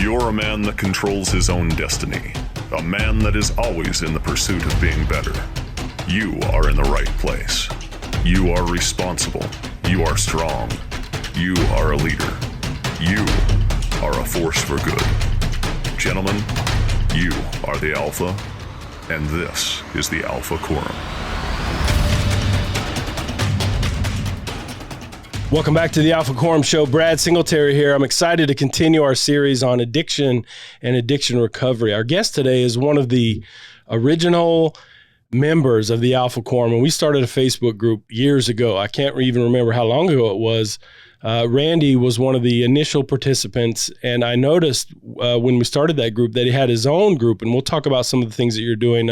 You're a man that controls his own destiny. A man that is always in the pursuit of being better. You are in the right place. You are responsible. You are strong. You are a leader. You are a force for good. Gentlemen, you are the Alpha, and this is the Alpha Quorum. Welcome back to the Alpha Quorum Show. Brad Singletary here. I'm excited to continue our series on addiction and addiction recovery. Our guest today is one of the original members of the Alpha Quorum, and we started a Facebook group years ago. I can't even remember how long ago it was. Randy was one of the initial participants, and I noticed when we started that group that he had his own group, and we'll talk about some of the things that you're doing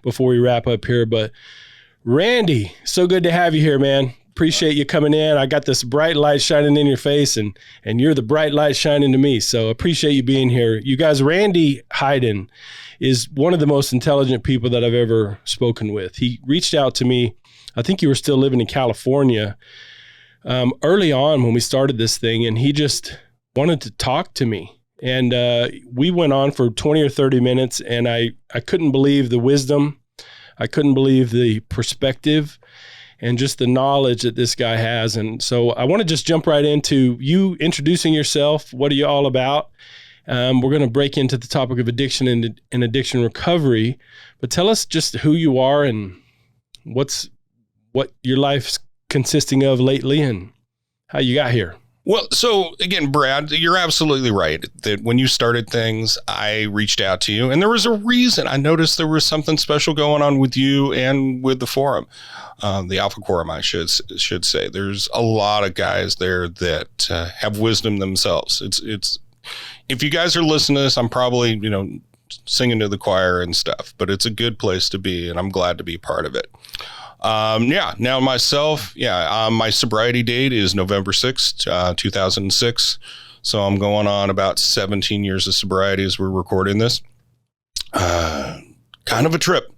before we wrap up here. But Randy, so good to have you here, man. Appreciate you coming in. I got this bright light shining in your face, and you're the bright light shining to me. So appreciate you being here. You guys, Randy Hyden is one of the most intelligent people that I've ever spoken with. He reached out to me. I think you were still living in California early on when we started this thing, and he just wanted to talk to me. And we went on for 20 or 30 minutes, and I couldn't believe the wisdom. I couldn't believe the perspective and just the knowledge that this guy has. And so I want to just jump right into you introducing yourself. What are you all about? We're going to break into the topic of addiction and addiction recovery, but tell us just who you are and what your life's consisting of lately and how you got here. Well, so again, Brad, you're absolutely right that when you started things, I reached out to you, and there was a reason. I noticed there was something special going on with you and with the forum, the Alpha Quorum, I should say. There's a lot of guys there that have wisdom themselves. It's if you guys are listening to this, I'm probably singing to the choir and stuff, but it's a good place to be, and I'm glad to be part of it. Now myself, my sobriety date is November 6th, 2006. So I'm going on about 17 years of sobriety as we're recording this. Kind of a trip.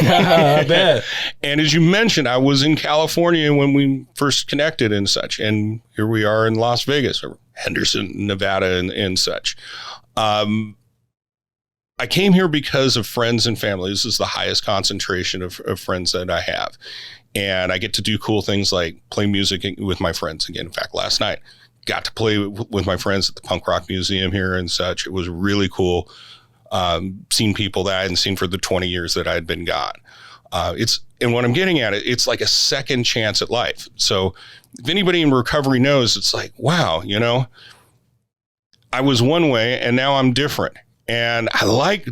I bet. And as you mentioned, I was in California when we first connected and such. And here we are in Las Vegas or Henderson, Nevada and such. I came here because of friends and family. This is the highest concentration of friends that I have. And I get to do cool things like play music with my friends. Again, in fact, last night, got to play with my friends at the Punk Rock Museum here and such. It was really cool. Seeing people that I hadn't seen for the 20 years that I had been gone. And what I'm getting at, it's like a second chance at life. So if anybody in recovery knows, it's like, wow, I was one way and now I'm different. And I like,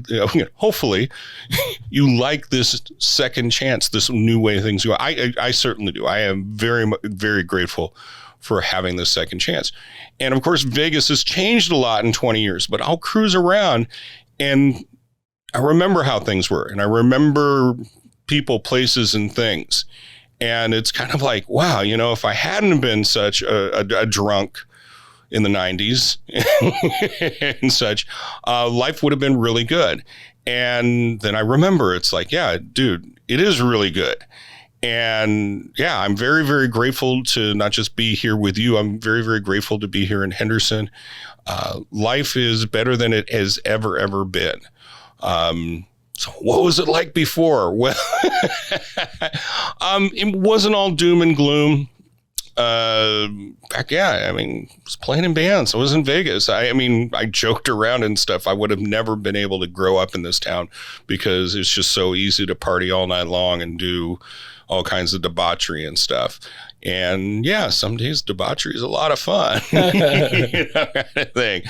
hopefully you like this second chance, this new way things go. I certainly do. I am very, very grateful for having this second chance. And of course, Vegas has changed a lot in 20 years, but I'll cruise around and I remember how things were. And I remember people, places, and things. And it's kind of like, wow, if I hadn't been such a drunk in the 90s and such, life would have been really good. And then I remember it's like, yeah, dude, it is really good. And yeah, I'm very, very grateful to not just be here with you. I'm very, very grateful to be here in Henderson. Life is better than it has ever been. So what was it like before? Well, it wasn't all doom and gloom. I was playing in bands. I was in Vegas. I joked around and stuff. I would have never been able to grow up in this town because it's just so easy to party all night long and do all kinds of debauchery and stuff. And yeah, some days debauchery is a lot of fun, kind of thing.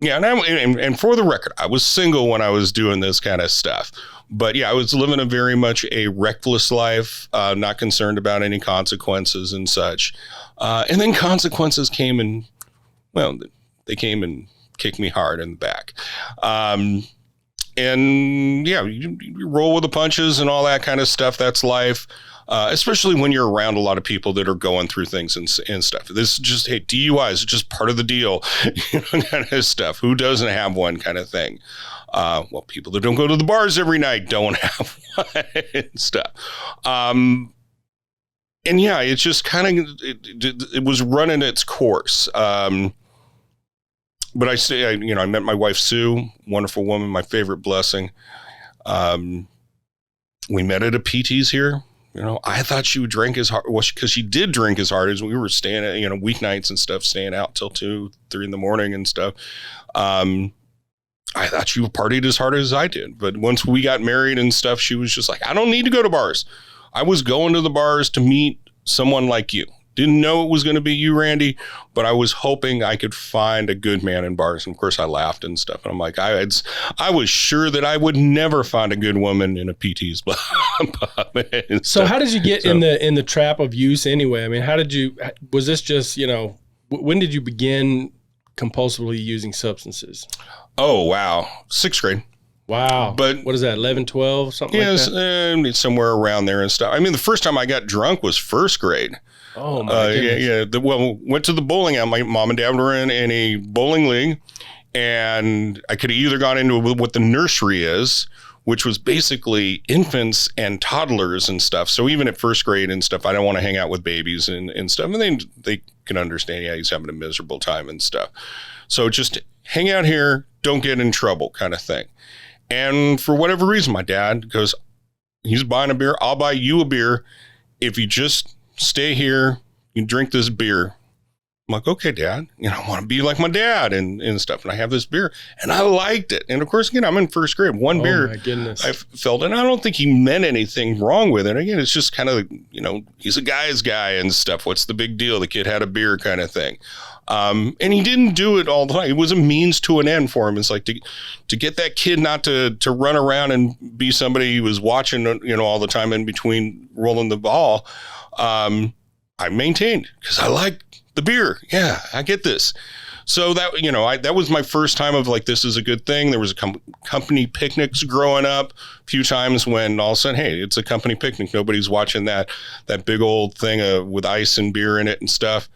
And for the record, I was single when I was doing this kind of stuff. But yeah, I was living a very much a reckless life, not concerned about any consequences and such. And then consequences came and, they came and kicked me hard in the back. And yeah, you roll with the punches and all that kind of stuff. That's life. Especially when you're around a lot of people that are going through things and stuff. This is just, hey, DUI is just part of the deal, kind of stuff. Who doesn't have one kind of thing? People that don't go to the bars every night don't have one and stuff. And yeah, it's just kind of, it was running its course. but I met my wife, Sue, wonderful woman, my favorite blessing. We met at a PT's here. I thought she would drink as hard, because she did drink as hard as we were staying at, weeknights and stuff, staying out till 2, 3 in the morning and stuff. I thought she partied as hard as I did. But once we got married and stuff, she was just like, I don't need to go to bars. I was going to the bars to meet someone like you. Didn't know it was going to be you, Randy, but I was hoping I could find a good man in bars. And of course I laughed and stuff. And I'm like, I was sure that I would never find a good woman in a PT's pub. So how did you get in the trap of use anyway? I mean, was this just, when did you begin compulsively using substances? Oh, wow. 6th grade. Wow. But what is that, 11, 12, something like that? Somewhere around there and stuff. I mean, the first time I got drunk was 1st grade. Oh, my goodness. Yeah. Went to the bowling alley. My mom and dad were in a bowling league, and I could have either gone into what the nursery is, which was basically infants and toddlers and stuff. So even at 1st grade and stuff, I don't want to hang out with babies and stuff. And they can understand, he's having a miserable time and stuff. So just hang out here, don't get in trouble kind of thing. And for whatever reason, my dad goes, he's buying a beer. I'll buy you a beer if you just stay here, you drink this beer. I'm like, okay, Dad, I want to be like my dad and stuff. And I have this beer and I liked it. And of course, again, I'm in 1st grade, one beer. My goodness. I felt, and I don't think he meant anything wrong with it. Again, it's just kind of, he's a guy's guy and stuff. What's the big deal? The kid had a beer kind of thing. And he didn't do it all the time. It was a means to an end for him. It's like to get that kid not to run around and be somebody who was watching, all the time in between rolling the ball. I maintained because I like the beer. Yeah, I get this. So that, that was my first time of like, this is a good thing. There was a company picnics growing up a few times when all of a sudden, hey, it's a company picnic. Nobody's watching that big old thing with ice and beer in it and stuff.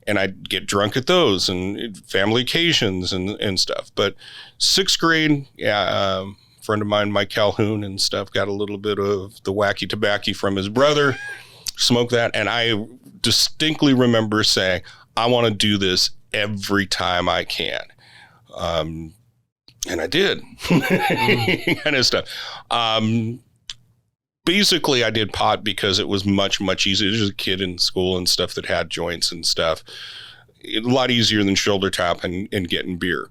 And I'd get drunk at those and family occasions and stuff. But 6th grade, a friend of mine, Mike Calhoun and stuff, got a little bit of the wacky tobacco from his brother, smoked that. And I distinctly remember saying, I want to do this every time I can. And I did kind of stuff. Basically, I did pot because it was much, much easier. There's a kid in school and stuff that had joints and stuff. A lot easier than shoulder tap and getting beer.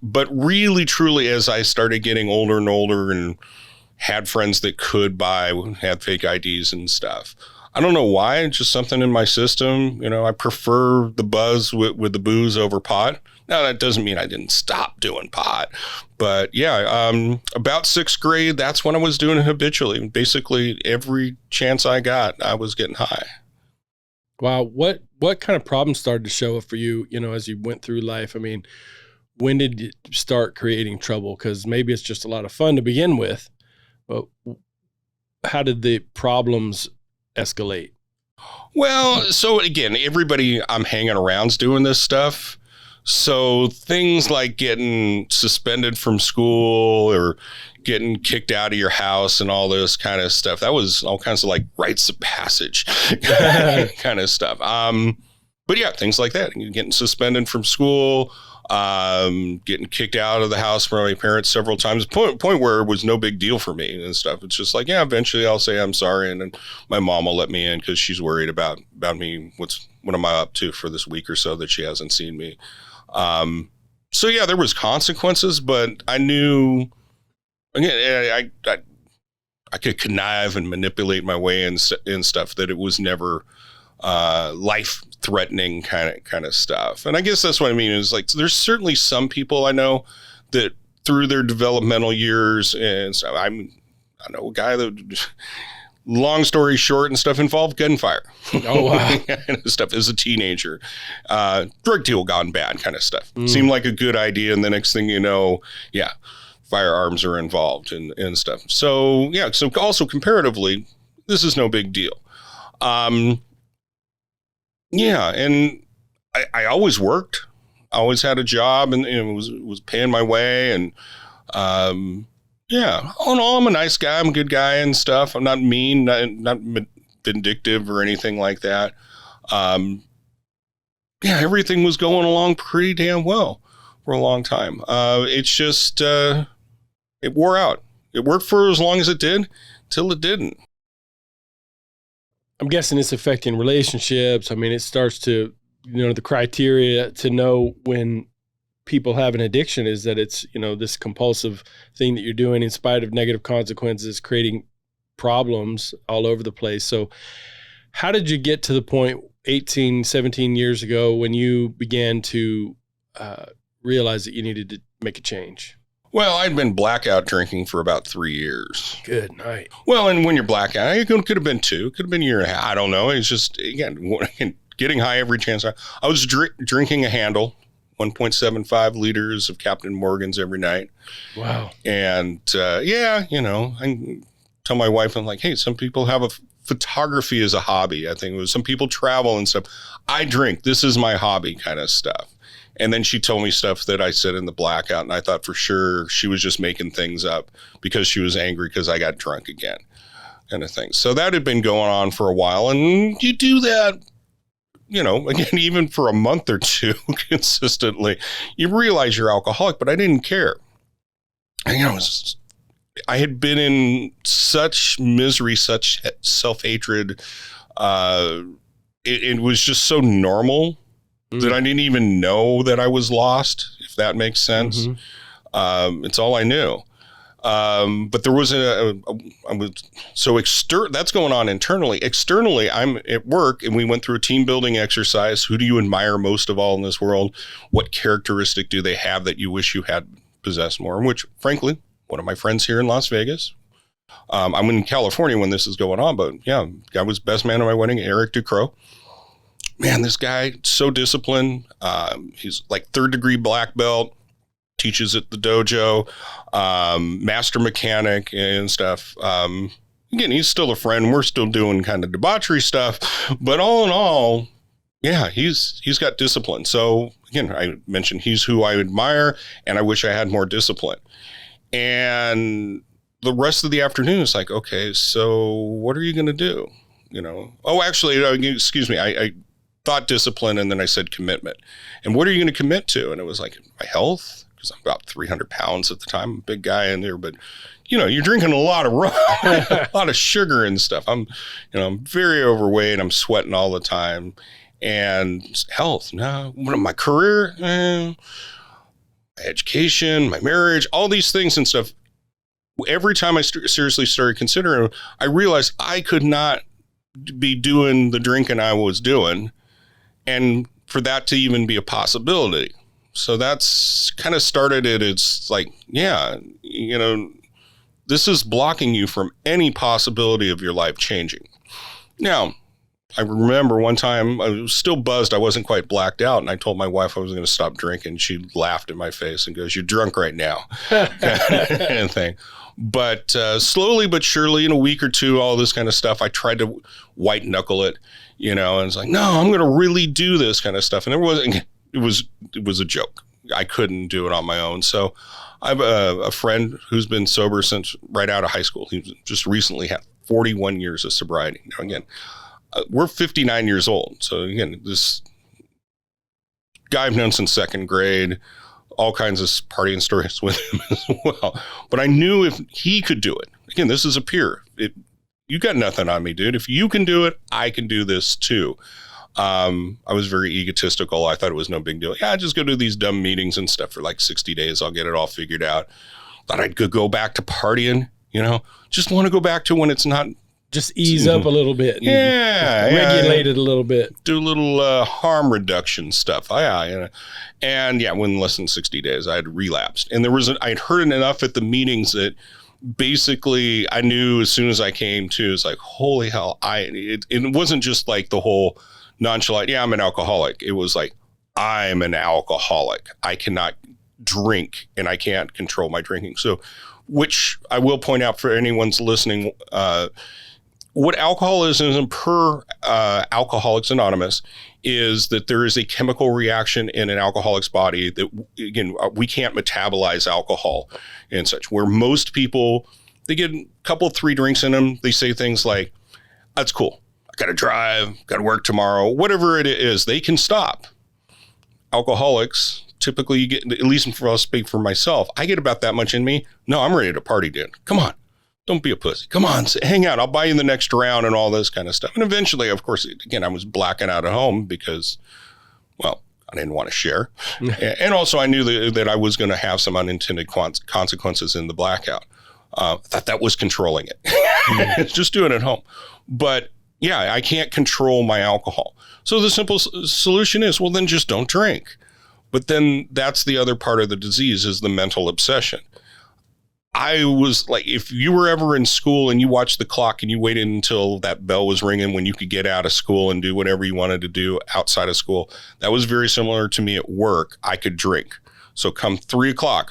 But really, truly, as I started getting older and older and had friends that could buy, had fake IDs and stuff, I don't know why, just something in my system. I prefer the buzz with the booze over pot. Now, that doesn't mean I didn't stop doing pot. But yeah, about 6th grade, that's when I was doing it habitually. Basically, every chance I got, I was getting high. Wow. What kind of problems started to show up for you, as you went through life? I mean, when did you start creating trouble? Because maybe it's just a lot of fun to begin with, but how did the problems escalate? Well, so again, everybody I'm hanging around's doing this stuff. So things like getting suspended from school or getting kicked out of your house and all this kind of stuff, that was all kinds of like rites of passage kind of stuff. But yeah, things like that, getting suspended from school, getting kicked out of the house from my parents several times, point where it was no big deal for me and stuff. It's just like, yeah, eventually I'll say I'm sorry. And then my mom will let me in because she's worried about me. What am I up to for this week or so that she hasn't seen me? So yeah, there was consequences, but I knew, again, I could connive and manipulate my way in stuff, that it was never life-threatening kind of stuff. And I guess that's what I mean is like, there's certainly some people I know that through their developmental years and stuff, I know a guy that, long story short and stuff, involved gunfire. Oh, wow. And stuff as a teenager. Drug deal gone bad kind of stuff. Seemed like a good idea. And the next thing you know, yeah, firearms are involved and stuff. So yeah, so also comparatively, this is no big deal. Yeah, and I always worked. I always had a job and was paying my way. And yeah, all in all, I'm a nice guy. I'm a good guy and stuff. I'm not mean, not vindictive or anything like that. Yeah, everything was going along pretty damn well. a long time. It's just, it wore out. It worked for as long as it did till it didn't. I'm guessing it's affecting relationships. I mean, it starts to, the criteria to know when people have an addiction is that it's, this compulsive thing that you're doing in spite of negative consequences, creating problems all over the place. So how did you get to the point 18, 17 years ago when you began to realize that you needed to make a change? Well, I'd been blackout drinking for about 3 years. Good night. Well, and when you're blackout, it could have been 2, could have been a year and a half. I don't know. It's just, again, getting high every chance. I was drinking a handle, 1.75 liters of Captain Morgan's every night. Wow. And I tell my wife, I'm like, hey, some people have photography as a hobby. I think it was some people travel and stuff. I drink. This is my hobby kind of stuff. And then she told me stuff that I said in the blackout, and I thought for sure she was just making things up because she was angry because I got drunk again, kind of thing. So that had been going on for a while, and you do that, again, even for a month or two consistently, you realize you're alcoholic, but I didn't care. I had been in such misery, such self-hatred. It was just so normal that I didn't even know that I was lost, if that makes sense. Mm-hmm. It's all I knew. But there was that's going on internally. Externally, I'm at work and we went through a team building exercise. Who do you admire most of all in this world? What characteristic do they have that you wish you had possessed more? Which, frankly, one of my friends here in Las Vegas. I'm in California when this is going on, but yeah, guy was best man at my wedding, Eric Ducrow. Man, this guy, so disciplined. He's like 3rd degree black belt, teaches at the dojo, master mechanic and stuff. Again, he's still a friend. We're still doing kind of debauchery stuff, but all in all, yeah, he's got discipline. So again, I mentioned he's who I admire and I wish I had more discipline. And the rest of the afternoon is like, okay, so what are you going to do? Oh, actually, excuse me. I thought discipline, and then I said commitment. And what are you going to commit to? And it was like my health, because I'm about 300 pounds at the time, I'm a big guy in there, but you're drinking a lot of rum, a lot of sugar and stuff. I'm very overweight. I'm sweating all the time. And health, no. My career, my education, my marriage, all these things and stuff. Every time I seriously started considering, I realized I could not be doing the drinking I was doing, and for that to even be a possibility. So that's kind of started it. It's like, yeah, this is blocking you from any possibility of your life changing. Now, I remember one time I was still buzzed. I wasn't quite blacked out. And I told my wife I was going to stop drinking. She laughed in my face and goes, "You're drunk right now." kind of thing. But slowly but surely, in a week or two, all this kind of stuff, I tried to white knuckle it, and it's like, no, I'm going to really do this kind of stuff. And it was a joke. I couldn't do it on my own. So I have a friend who's been sober since right out of high school. He just recently had 41 years of sobriety. Again, we're 59 years old. So again, this guy I've known since 2nd grade, all kinds of partying stories with him as well. But I knew if he could do it, again, this is a peer. You got nothing on me, dude. If you can do it, I can do this too. I was very egotistical. I thought it was no big deal. Yeah, I just go to these dumb meetings and stuff for like 60 days. I'll get it all figured out. Thought I could go back to partying, just want to go back to when it's not. Just ease up a little bit. Yeah. Regulate it a little bit. Do a little harm reduction stuff. And yeah, within less than 60 days, I had relapsed. And I'd heard enough at the meetings that basically I knew as soon as I came to, it's like, holy hell, it wasn't just like the whole nonchalant, yeah, I'm an alcoholic. It was like, I'm an alcoholic. I cannot drink and I can't control my drinking. So, which I will point out for anyone's listening, what alcoholism per Alcoholics Anonymous is that there is a chemical reaction in an alcoholic's body that, again, we can't metabolize alcohol and such, where most people, they get a couple, 3 drinks in them. They say things like, that's cool. I got to drive, got to work tomorrow, whatever it is, they can stop. Alcoholics typically you get, at least if I'll speak for myself, I get about that much in me. No, I'm ready to party, dude. Come on. Don't be a pussy. Come on, hang out. I'll buy you the next round and all this kind of stuff. And eventually, of course, again, I was blacking out at home because, well, I didn't want to share. And also I knew that I was going to have some unintended consequences in the blackout. I thought that was controlling it. Just do it at home. But yeah, I can't control my alcohol. So the simple solution is, well, then just don't drink. But then that's the other part of the disease is the mental obsession. I was like, if you were ever in school and you watched the clock and you waited until that bell was ringing when you could get out of school and do whatever you wanted to do outside of school, that was very similar to me at work. I could drink. So come 3:00,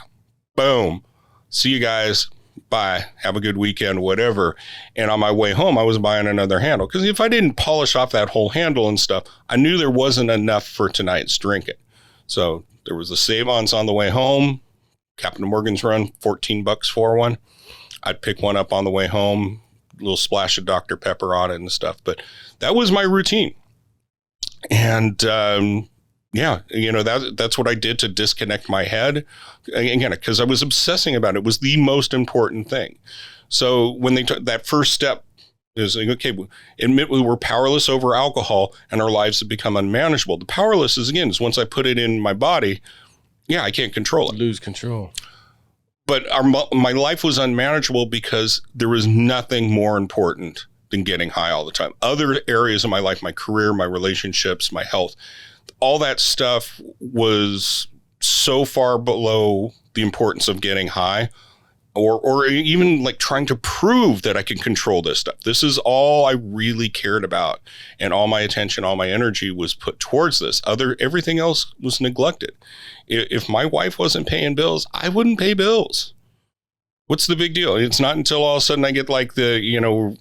boom, see you guys. Bye. Have a good weekend, whatever. And on my way home, I was buying another handle. Because if I didn't polish off that whole handle and stuff, I knew there wasn't enough for tonight's drinking. So there was a save-ons on the way home. Captain Morgan's Run, $14 for one. I'd pick one up on the way home, a little splash of Dr. Pepper on it and stuff. But that was my routine. And yeah, you know, that's what I did to disconnect my head. Again, because I was obsessing about it. It was the most important thing. So when they took that first step is like, okay, admit we were powerless over alcohol and our lives have become unmanageable. The powerless is once I put it in my body, yeah, I can't control it. Lose control. But my life was unmanageable because there was nothing more important than getting high all the time. Other areas of my life, my career, my relationships, my health, all that stuff was so far below the importance of getting high or even like trying to prove that I can control this stuff. This is all I really cared about. And all my attention, all my energy was put towards this. Everything else was neglected. If my wife wasn't paying bills, I wouldn't pay bills. What's the big deal? It's not until all of a sudden I get like we're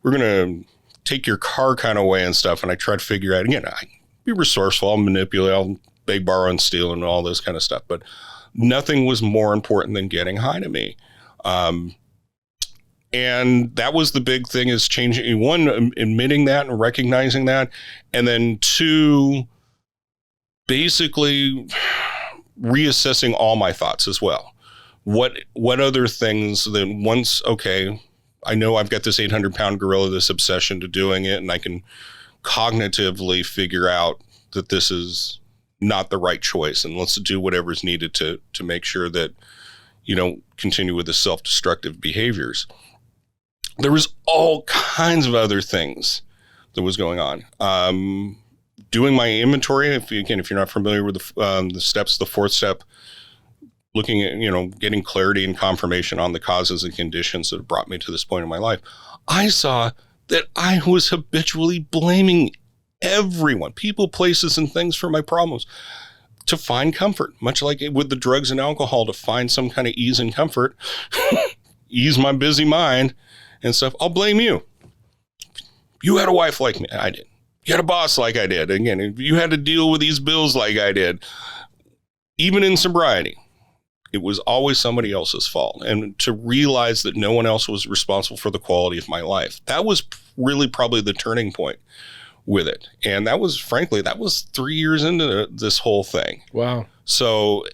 going to take your car kind of way and stuff. And I try to figure out, again, I be resourceful, I'll manipulate, I'll beg, borrow, and steal and all this kind of stuff. But nothing was more important than getting high to me. And that was the big thing is changing, one, admitting that and recognizing that. And then two, basically reassessing all my thoughts as well. What other things that once, okay, I know I've got this 800-pound gorilla, this obsession to doing it, and I can cognitively figure out that this is not the right choice, and let's do whatever's needed to make sure that you don't continue with the self-destructive behaviors. There was all kinds of other things that was going on. Doing my inventory, if you're not familiar with the steps, the fourth step, looking at, getting clarity and confirmation on the causes and conditions that have brought me to this point in my life, I saw that I was habitually blaming everyone, people, places, and things for my problems to find comfort, much like with the drugs and alcohol, to find some kind of ease and comfort, ease my busy mind and stuff. I'll blame you. You had a wife like me. I did. You had a boss like I did. Again, you had to deal with these bills like I did. Even in sobriety, it was always somebody else's fault. And to realize that no one else was responsible for the quality of my life, that was really probably the turning point with it. And that was 3 years into this whole thing. Wow. So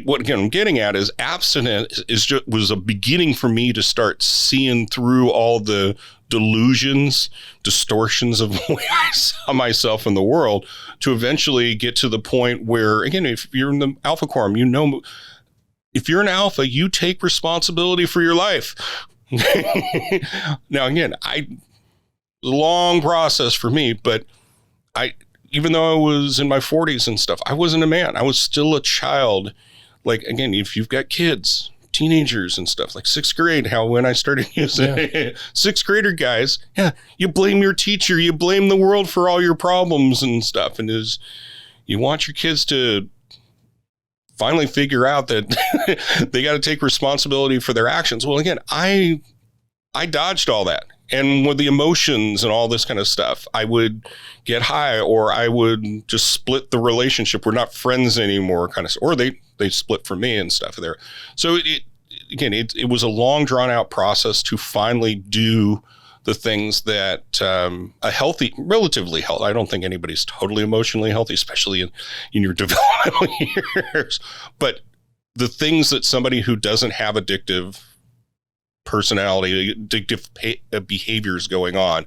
what I'm getting at is abstinence was a beginning for me to start seeing through all the delusions, distortions of the way I saw myself in the world, to eventually get to the point where, again, if you're in the alpha quorum, if you're an alpha, you take responsibility for your life. Now, again, long process for me, but even though I was in my 40s and stuff, I wasn't a man. I was still a child. Like, again, if you've got kids, teenagers and stuff, like sixth grade, when I started using sixth grader guys, you blame your teacher, you blame the world for all your problems and stuff. And you want your kids to finally figure out that they got to take responsibility for their actions. Well, again, I dodged all that. And with the emotions and all this kind of stuff, I would get high, or I would just split the relationship. We're not friends anymore, kind of, or they split from me and stuff there. So it was a long, drawn out process to finally do the things that a healthy, relatively healthy, I don't think anybody's totally emotionally healthy, especially in your developmental years, but the things that somebody who doesn't have addictive personality, addictive behaviors going on,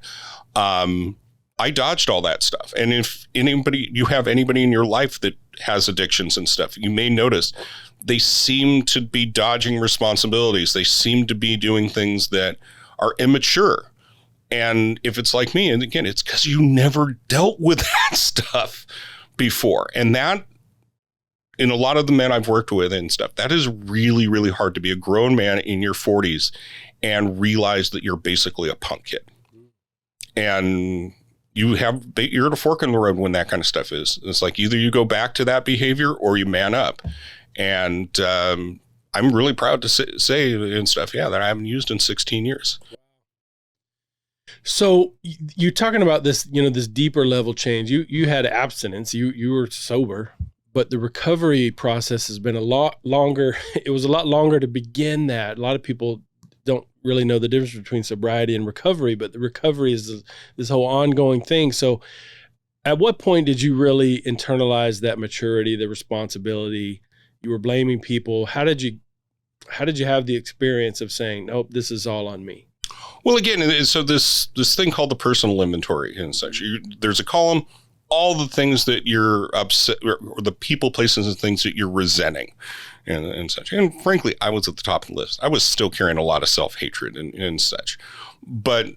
I dodged all that stuff. And if you have anybody in your life that has addictions and stuff, you may notice they seem to be dodging responsibilities. They seem to be doing things that are immature. And if it's like me, and again, it's because you never dealt with that stuff before. And that, in a lot of the men I've worked with and stuff, that is really, really hard to be a grown man in your 40s and realize that you're basically a punk kid. And you're at a fork in the road when that kind of stuff is. It's like either you go back to that behavior or you man up. And I'm really proud to say and stuff, that I haven't used in 16 years. So you're talking about this, this deeper level change. You had abstinence, you were sober, but the recovery process has been a lot longer. It was a lot longer to begin that. A lot of people don't really know the difference between sobriety and recovery, but the recovery is this whole ongoing thing. So at what point did you really internalize that maturity, the responsibility? You were blaming people. How did you have the experience of saying, nope, this is all on me? Well, again, so this thing called the personal inventory and such, there's a column, all the things that you're upset, or the people, places, and things that you're resenting and such. And frankly, I was at the top of the list. I was still carrying a lot of self-hatred and such. But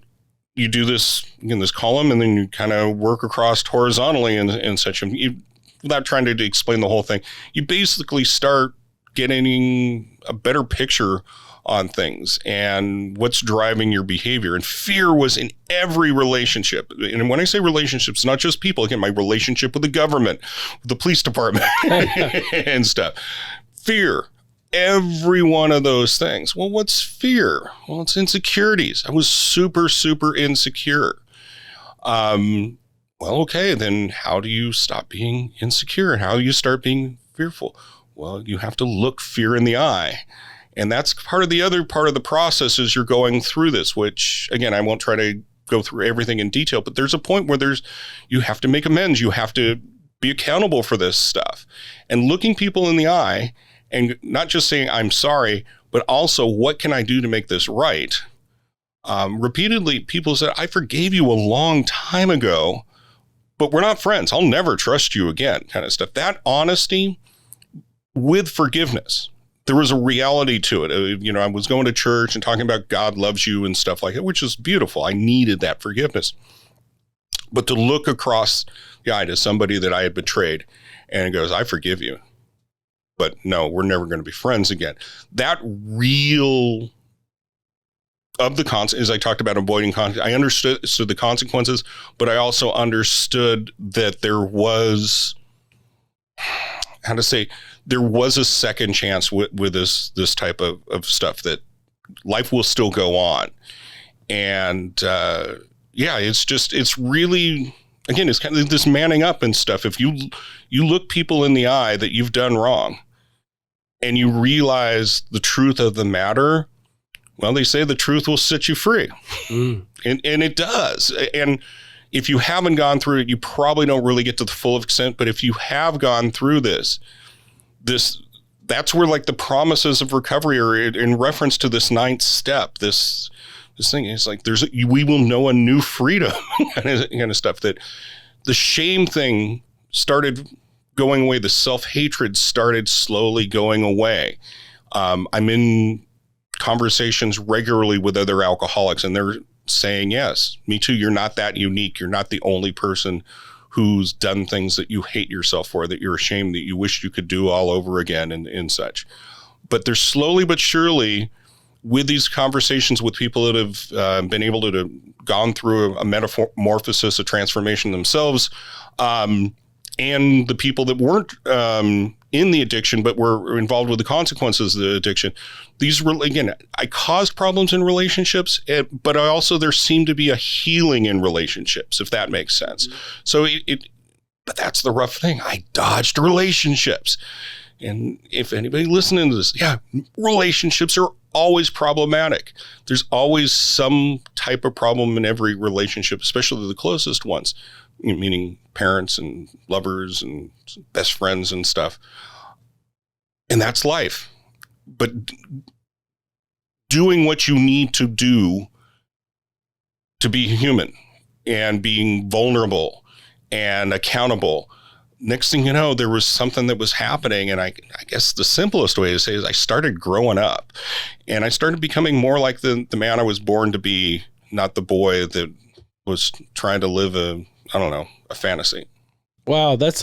you do this, this column, and then you kind of work across horizontally and such. And without trying to explain the whole thing, you basically start getting a better picture on things and what's driving your behavior. And fear was in every relationship. And when I say relationships, not just people, again, my relationship with the government, the police department and stuff. Fear, every one of those things. Well, what's fear? Well, it's insecurities. I was super, super insecure. Well, okay, then how do you stop being insecure? And how do you start being fearful? Well, you have to look fear in the eye. And that's part of the process as you're going through this, which, again, I won't try to go through everything in detail, but there's a point where you have to make amends. You have to be accountable for this stuff. And looking people in the eye and not just saying, I'm sorry, but also, what can I do to make this right? Repeatedly, people said, I forgave you a long time ago, but we're not friends. I'll never trust you again, kind of stuff. That honesty with forgiveness. There was a reality to it. I was going to church and talking about God loves you and stuff like that, which is beautiful. I needed that forgiveness. But to look across the eye to somebody that I had betrayed and it goes, I forgive you, but no, we're never going to be friends again. That real of the consequences, as I talked about avoiding conflict, I understood the consequences, but I also understood that there was, there was a second chance with this type of stuff, that life will still go on. And it's really, again, it's kind of this manning up and stuff. If you look people in the eye that you've done wrong and you realize the truth of the matter, well, they say the truth will set you free. And it does. And if you haven't gone through it, you probably don't really get to the full extent. But if you have gone through this, that's where like the promises of recovery are in reference to this ninth step. This thing is like we will know a new freedom kind of stuff. That the shame thing started going away. The self-hatred started slowly going away. I'm in conversations regularly with other alcoholics, and they're saying, yes, me too. You're not that unique. You're not the only person who's done things that you hate yourself for, that you're ashamed, that you wish you could do all over again and such. But there's slowly but surely, with these conversations with people that have been able to gone through a metamorphosis, a transformation themselves, and the people that weren't in the addiction but were involved with the consequences of the addiction, again, I caused problems in relationships, but there seemed to be a healing in relationships, if that makes sense. Mm-hmm. So but that's the rough thing. I dodged relationships. And if anybody listening to this, relationships are always problematic. There's always some type of problem in every relationship, especially the closest ones, meaning parents and lovers and best friends and stuff. And that's life. But doing what you need to do to be human and being vulnerable and accountable. Next thing you know, there was something that was happening. And I guess the simplest way to say is I started growing up and I started becoming more like the man I was born to be, not the boy that was trying to live a fantasy. Wow, that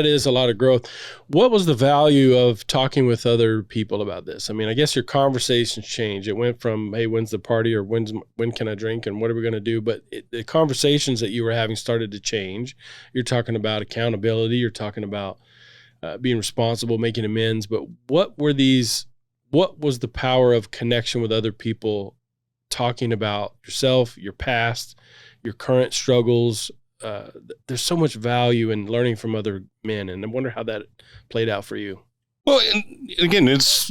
is a lot of growth. What was the value of talking with other people about this? I mean, I guess your conversations changed. It went from, hey, when's the party, or when can I drink, and what are we going to do? But the conversations that you were having started to change. You're talking about accountability. You're talking about being responsible, making amends. But what was the power of connection with other people, talking about yourself, your past, your current struggles? There's so much value in learning from other men, and I wonder how that played out for you. Well, and again, it's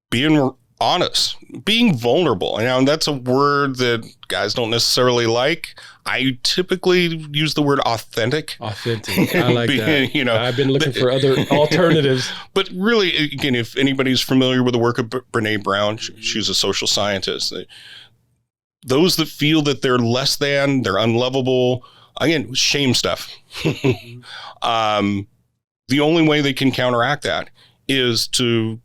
being honest, being vulnerable. And that's a word that guys don't necessarily like. I typically use the word authentic. Authentic. I like that. I've been looking for other alternatives. But really, again, if anybody's familiar with the work of Brene Brown, she's a social scientist. Those that feel that they're less than, they're unlovable, again, shame stuff. The only way they can counteract that is to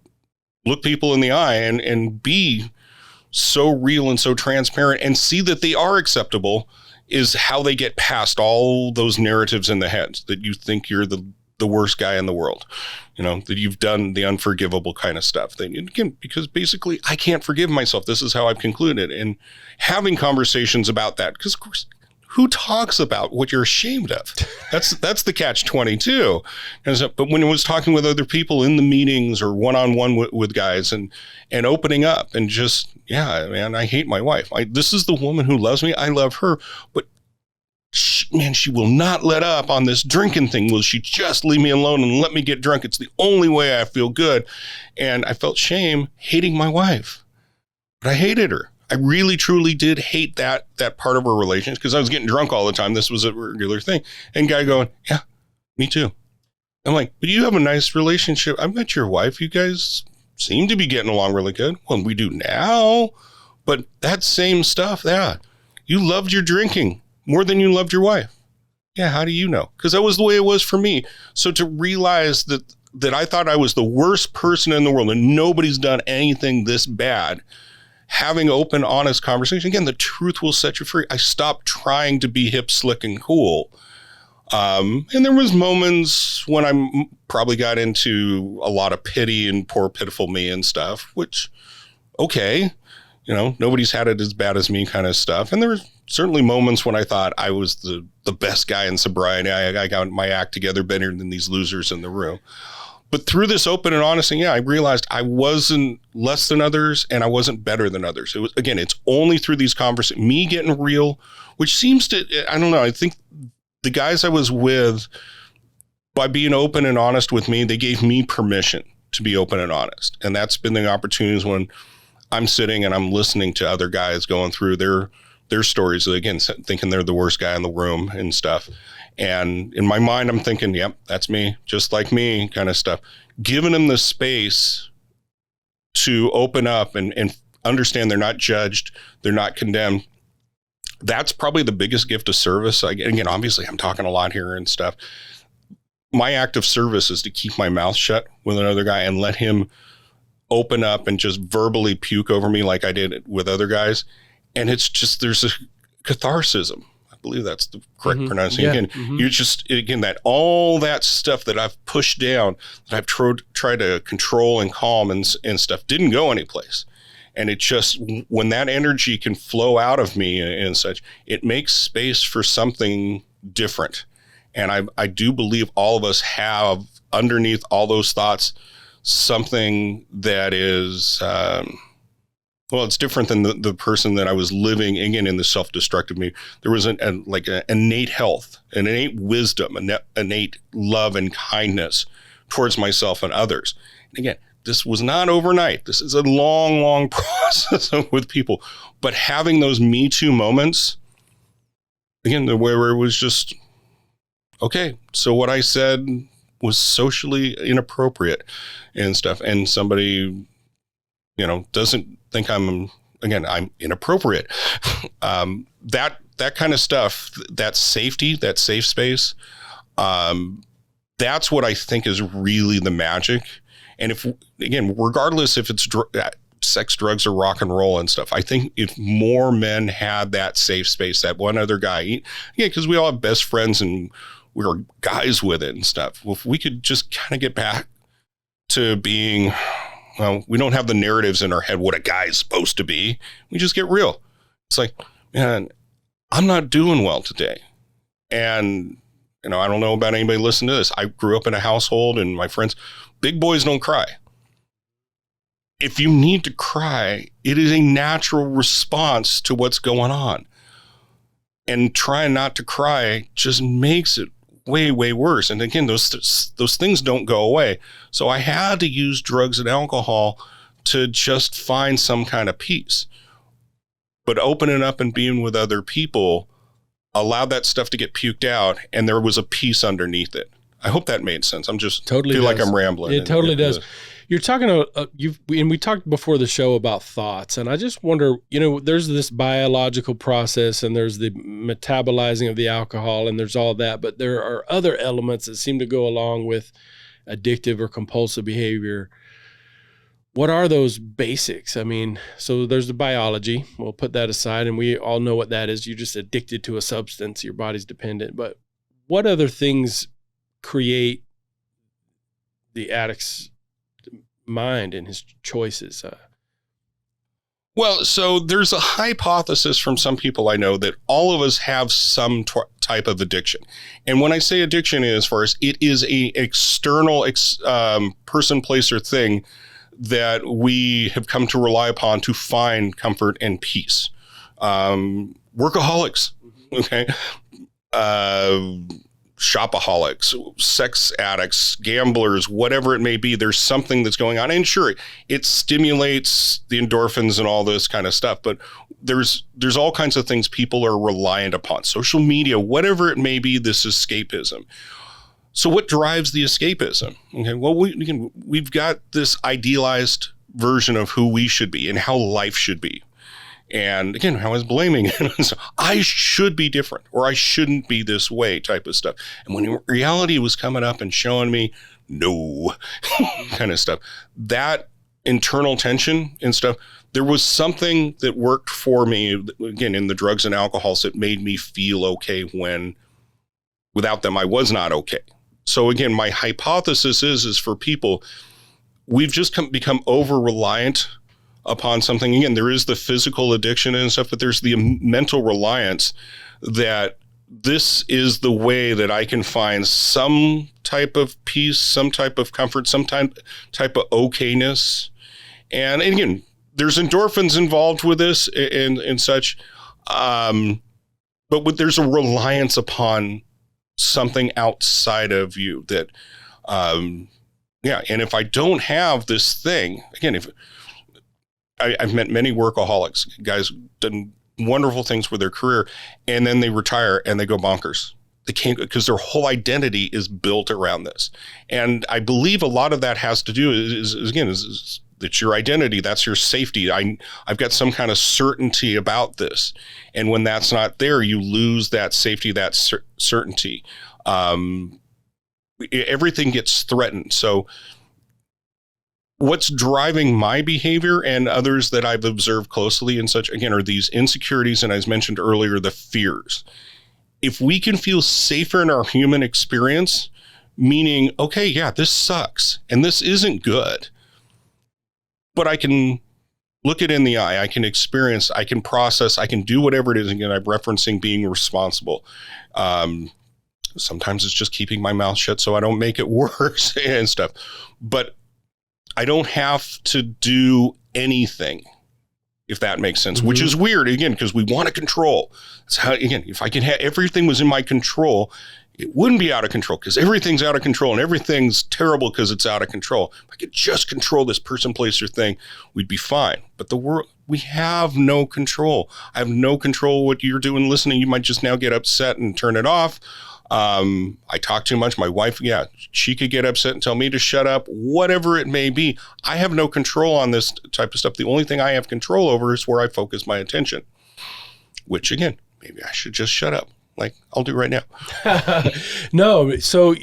look people in the eye and be so real and so transparent and see that they are acceptable is how they get past all those narratives in the head that you think you're the worst guy in the world, that you've done the unforgivable kind of stuff. Again, because basically I can't forgive myself. This is how I've concluded. And having conversations about that, because of course, who talks about what you're ashamed of? That's the catch-22. But when it was talking with other people in the meetings or one-on-one with guys and opening up and just, yeah, man, I hate my wife. This is the woman who loves me. I love her. But she will not let up on this drinking thing. Will she just leave me alone and let me get drunk? It's the only way I feel good. And I felt shame hating my wife. But I hated her. I really, truly did hate that part of our relationship because I was getting drunk all the time. This was a regular thing. And guy going, yeah, me too. I'm like, but you have a nice relationship. I met your wife. You guys seem to be getting along really good. Well, we do now. But that same stuff, yeah, you loved your drinking more than you loved your wife. Yeah, how do you know? Because that was the way it was for me. So to realize that I thought I was the worst person in the world and nobody's done anything this bad, having open, honest conversation. Again, the truth will set you free. I stopped trying to be hip, slick, and cool. And there was moments when I probably got into a lot of pity and poor, pitiful me and stuff, which, okay, nobody's had it as bad as me kind of stuff. And there was certainly moments when I thought I was the best guy in sobriety. I got my act together better than these losers in the room. But through this open and honest thing, I realized I wasn't less than others and I wasn't better than others. It was, again, it's only through these conversations, me getting real, which seems to, I don't know, I think the guys I was with, by being open and honest with me, they gave me permission to be open and honest. And that's been the opportunities when I'm sitting and I'm listening to other guys going through their stories, again, thinking they're the worst guy in the room and stuff. And in my mind, I'm thinking, yep, that's me, just like me kind of stuff. Giving them the space to open up and understand they're not judged, they're not condemned. That's probably the biggest gift of service. Again, obviously, I'm talking a lot here and stuff. My act of service is to keep my mouth shut with another guy and let him open up and just verbally puke over me like I did with other guys. And it's just, there's a catharsis. I believe that's the correct pronunciation. Yeah. You just, again, all that stuff that I've pushed down, that I've tried to control and calm and stuff didn't go anyplace. And it just, when that energy can flow out of me and such, it makes space for something different. And I do believe all of us have underneath all those thoughts, something that is, it's different than the person that I was living, again, in the self-destructive me. There was an innate health, an innate wisdom, an innate love and kindness towards myself and others. And again, this was not overnight. This is a long, long process with people. But having those Me Too moments, again, where it was just, okay, so what I said was socially inappropriate and stuff. And somebody, doesn't think I'm inappropriate. That kind of stuff, that safety, that safe space, that's what I think is really the magic. And regardless if it's sex, drugs, or rock and roll and stuff, I think if more men had that safe space, that one other guy, because we all have best friends and we're guys with it and stuff. Well, if we could just kind of get back to being, we don't have the narratives in our head what a guy is supposed to be. We just get real. It's like, man, I'm not doing well today. And, I don't know about anybody listening to this. I grew up in a household and my friends, big boys don't cry. If you need to cry, it is a natural response to what's going on. And trying not to cry just makes it way, way worse. And again, those things don't go away. So I had to use drugs and alcohol to just find some kind of peace. But opening up and being with other people allowed that stuff to get puked out, and there was a peace underneath it. I hope that made sense. I'm just totally feel like I'm rambling. It totally does. You're talking and we talked before the show about thoughts, and I just wonder, there's this biological process and there's the metabolizing of the alcohol and there's all that, but there are other elements that seem to go along with addictive or compulsive behavior. What are those basics? I mean, so there's the biology. We'll put that aside, and we all know what that is. You're just addicted to a substance. Your body's dependent. But what other things create the addict's mind and his choices? Well, so there's a hypothesis from some people I know that all of us have some type of addiction. And when I say addiction, as far as it is a external person, place, or thing that we have come to rely upon to find comfort and peace. Workaholics, okay? Shopaholics, sex addicts, gamblers, whatever it may be, there's something that's going on. And sure, it stimulates the endorphins and all this kind of stuff, but there's all kinds of things people are reliant upon. Social media, whatever it may be, this escapism. So what drives the escapism? Okay, well, we've got this idealized version of who we should be and how life should be. And again, I was blaming it. I should be different, or I shouldn't be this way type of stuff. And when reality was coming up and showing me, no, kind of stuff, that internal tension and stuff, there was something that worked for me, again, in the drugs and alcohols that made me feel okay when without them, I was not okay. So again, my hypothesis is for people, we've just become over-reliant upon something. Again, there is the physical addiction and stuff, but there's the mental reliance that this is the way that I can find some type of peace, some type of comfort, some type of okayness. And again, there's endorphins involved with this and such. But there's a reliance upon something outside of you that, and if I don't have this thing, again, I've met many workaholics, guys done wonderful things with their career, and then they retire and they go bonkers. They can't, because their whole identity is built around this. And I believe a lot of that has to do is it's your identity. That's your safety. I've got some kind of certainty about this. And when that's not there, you lose that safety, that certainty. Everything gets threatened. So what's driving my behavior and others that I've observed closely and such, again, are these insecurities. And as mentioned earlier, the fears. If we can feel safer in our human experience, meaning, okay, yeah, this sucks and this isn't good, but I can look it in the eye, I can experience, I can process, I can do whatever it is. Again, I'm referencing being responsible. Sometimes it's just keeping my mouth shut so I don't make it worse and stuff. But I don't have to do anything, if that makes sense, which is weird, again, because we want to control. That's how, again, if I can have everything was in my control, it wouldn't be out of control because everything's out of control and everything's terrible because it's out of control. If I could just control this person, place, or thing, we'd be fine. But the world, we have no control. I have no control what you're doing listening. You might just now get upset and turn it off. I talk too much. My wife, she could get upset and tell me to shut up, whatever it may be. I have no control on this type of stuff. The only thing I have control over is where I focus my attention, which again, maybe I should just shut up like I'll do right now. No. So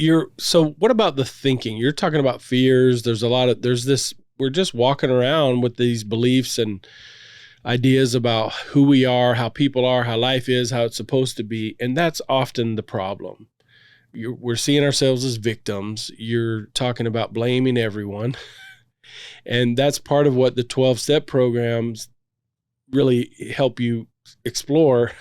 what about the thinking? You're talking about fears. We're just walking around with these beliefs and ideas about who we are, how people are, how life is, how it's supposed to be. And that's often the problem. We're seeing ourselves as victims. You're talking about blaming everyone. And that's part of what the 12-step programs really help you explore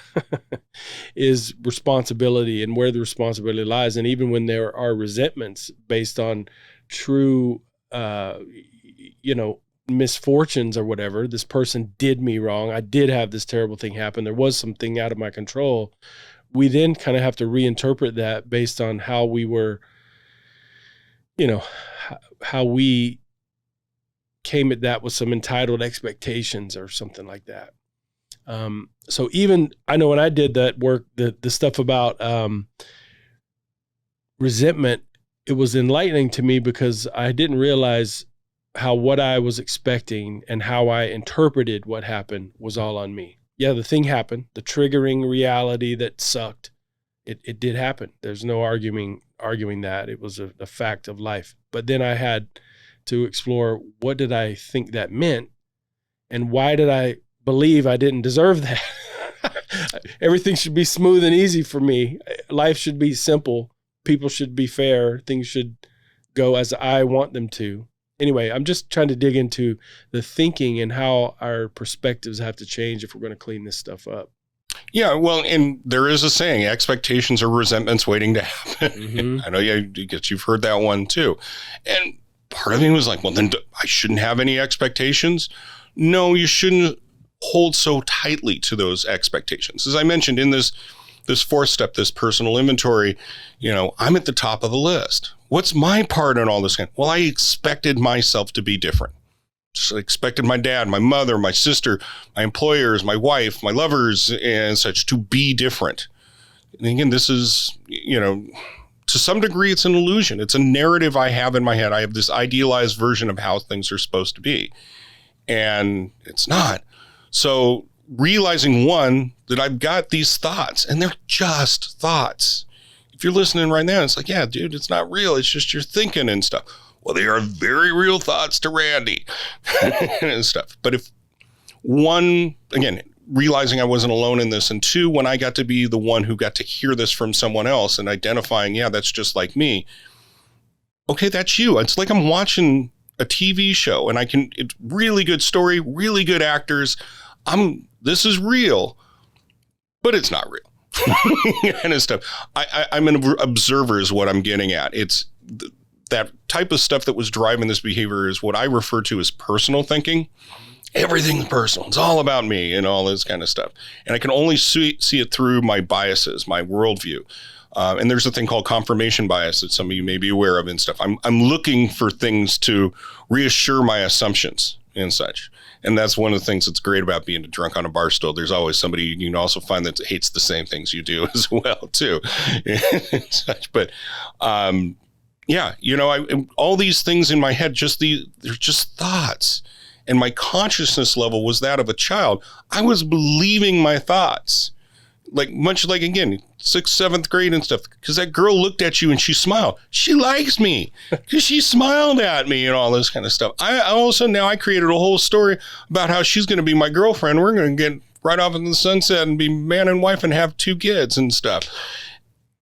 is responsibility and where the responsibility lies. And even when there are resentments based on true, misfortunes or whatever, this person did me wrong. I did have this terrible thing happen. There was something out of my control. We then kind of have to reinterpret that based on how we were, how we came at that with some entitled expectations or something like that. So even, I know when I did that work, the stuff about resentment, it was enlightening to me because I didn't realize how what I was expecting and how I interpreted what happened was all on me. Yeah, the thing happened, the triggering reality that sucked. It did happen. There's no arguing that. It was a fact of life. But then I had to explore, what did I think that meant? And why did I believe I didn't deserve that? Everything should be smooth and easy for me. Life should be simple. People should be fair. Things should go as I want them to. Anyway, I'm just trying to dig into the thinking and how our perspectives have to change if we're going to clean this stuff up. Yeah, well, and there is a saying, expectations are resentments waiting to happen. Mm-hmm. I know you've heard that one too. And part of me was like, well, then I shouldn't have any expectations. No, you shouldn't hold so tightly to those expectations. As I mentioned in this fourth step, this personal inventory, I'm at the top of the list. What's my part in all this? Well, I expected myself to be different. Just expected my dad, my mother, my sister, my employers, my wife, my lovers and such to be different. And again, this is, to some degree, it's an illusion. It's a narrative I have in my head. I have this idealized version of how things are supposed to be. And it's not. So realizing, one, that I've got these thoughts and they're just thoughts. If you're listening right now, it's like, yeah, dude, it's not real. It's just your thinking and stuff. Well, they are very real thoughts to Randy and stuff. But if one, again, realizing I wasn't alone in this, and two, when I got to be the one who got to hear this from someone else and identifying, yeah, that's just like me. Okay, that's you. It's like I'm watching a TV show and it's really good story, really good actors. This is real, but it's not real. Kind of stuff. I'm an observer is what I'm getting at. It's that type of stuff that was driving this behavior is what I refer to as personal thinking. Everything's personal. It's all about me and all this kind of stuff. And I can only see it through my biases, my worldview. And there's a thing called confirmation bias that some of you may be aware of and stuff. I'm looking for things to reassure my assumptions and such. And that's one of the things that's great about being a drunk on a bar stool. There's always somebody you can also find that hates the same things you do as well, too. And such. But all these things in my head, they're just thoughts. And my consciousness level was that of a child. I was believing my thoughts. Much like, again, 6th, 7th grade and stuff, because that girl looked at you and she smiled. She likes me because she smiled at me and all this kind of stuff. I also, now I created a whole story about how she's going to be my girlfriend. We're going to get right off into the sunset and be man and wife and have 2 kids and stuff.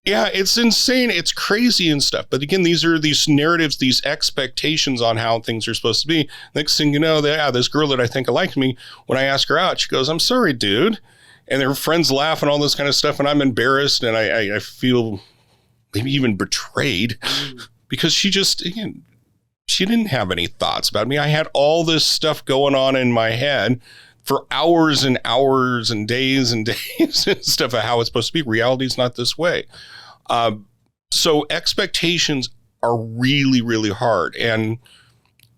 Yeah, it's insane. It's crazy and stuff. But again, these are these narratives, these expectations on how things are supposed to be. Next thing you know, this girl that I think liked me, when I ask her out, she goes, "I'm sorry, dude." And their friends laugh and all this kind of stuff. And I'm embarrassed and I feel maybe even betrayed because she didn't have any thoughts about me. I had all this stuff going on in my head for hours and hours and days and stuff of how it's supposed to be. Reality is not this way. So expectations are really, really hard. And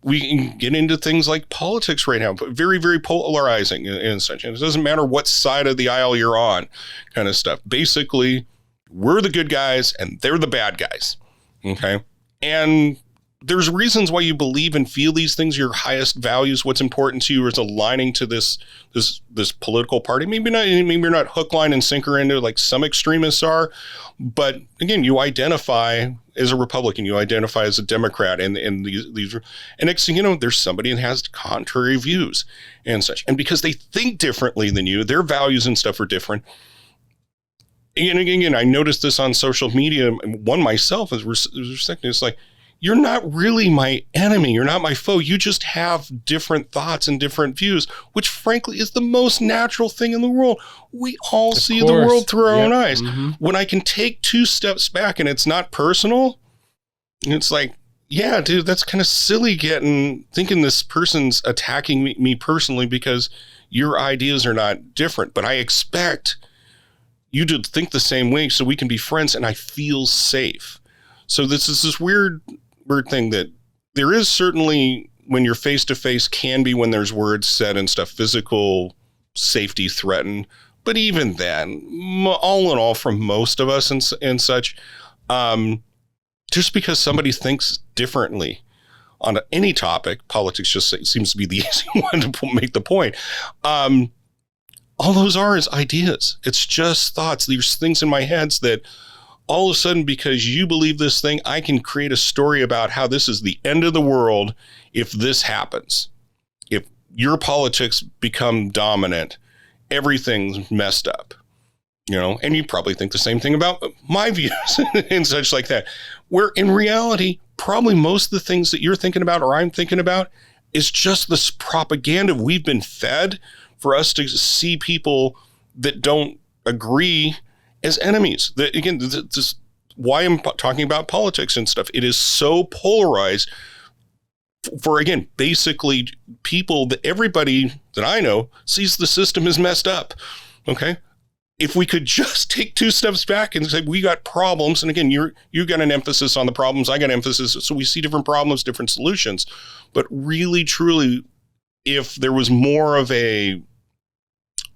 we can get into things like politics right now, but very, very polarizing and such. And it doesn't matter what side of the aisle you're on, kind of stuff. Basically, we're the good guys and they're the bad guys. Okay. And there's reasons why you believe and feel these things, your highest values, what's important to you is aligning to this political party. Maybe you're not hook, line, and sinker into like some extremists are, but again, you identify as a Republican, you identify as a Democrat, and these, and next thing you know, there's somebody that has contrary views and such. And because they think differently than you, their values and stuff are different. And again, I noticed this on social media. One myself is respecting. It's like, you're not really my enemy. You're not my foe. You just have different thoughts and different views, which frankly is the most natural thing in the world. We all see the world through our own eyes. Mm-hmm. When I can take 2 steps back and it's not personal, it's like, yeah, dude, that's kind of silly thinking this person's attacking me personally because your ideas are not different. But I expect you to think the same way so we can be friends and I feel safe. So this is this weird thing that there is certainly when you're face to face can be when there's words said and stuff, physical safety threatened. But even then, all in all, from most of us and such, just because somebody thinks differently on any topic, politics just seems to be the easy one to make the point. All those are is ideas. It's just thoughts. There's things in my heads that all of a sudden, because you believe this thing, I can create a story about how this is the end of the world if this happens. If your politics become dominant, everything's messed up, and you probably think the same thing about my views and such like that, where in reality, probably most of the things that you're thinking about or I'm thinking about is just this propaganda we've been fed for us to see people that don't agree as enemies. That again, this is why I'm talking about politics and stuff. It is so polarized for again, basically people that everybody that I know sees the system is messed up. Okay. If we could just take 2 steps back and say, we got problems. And again, you got an emphasis on the problems. I got an emphasis. So we see different problems, different solutions, but really, truly, if there was more of a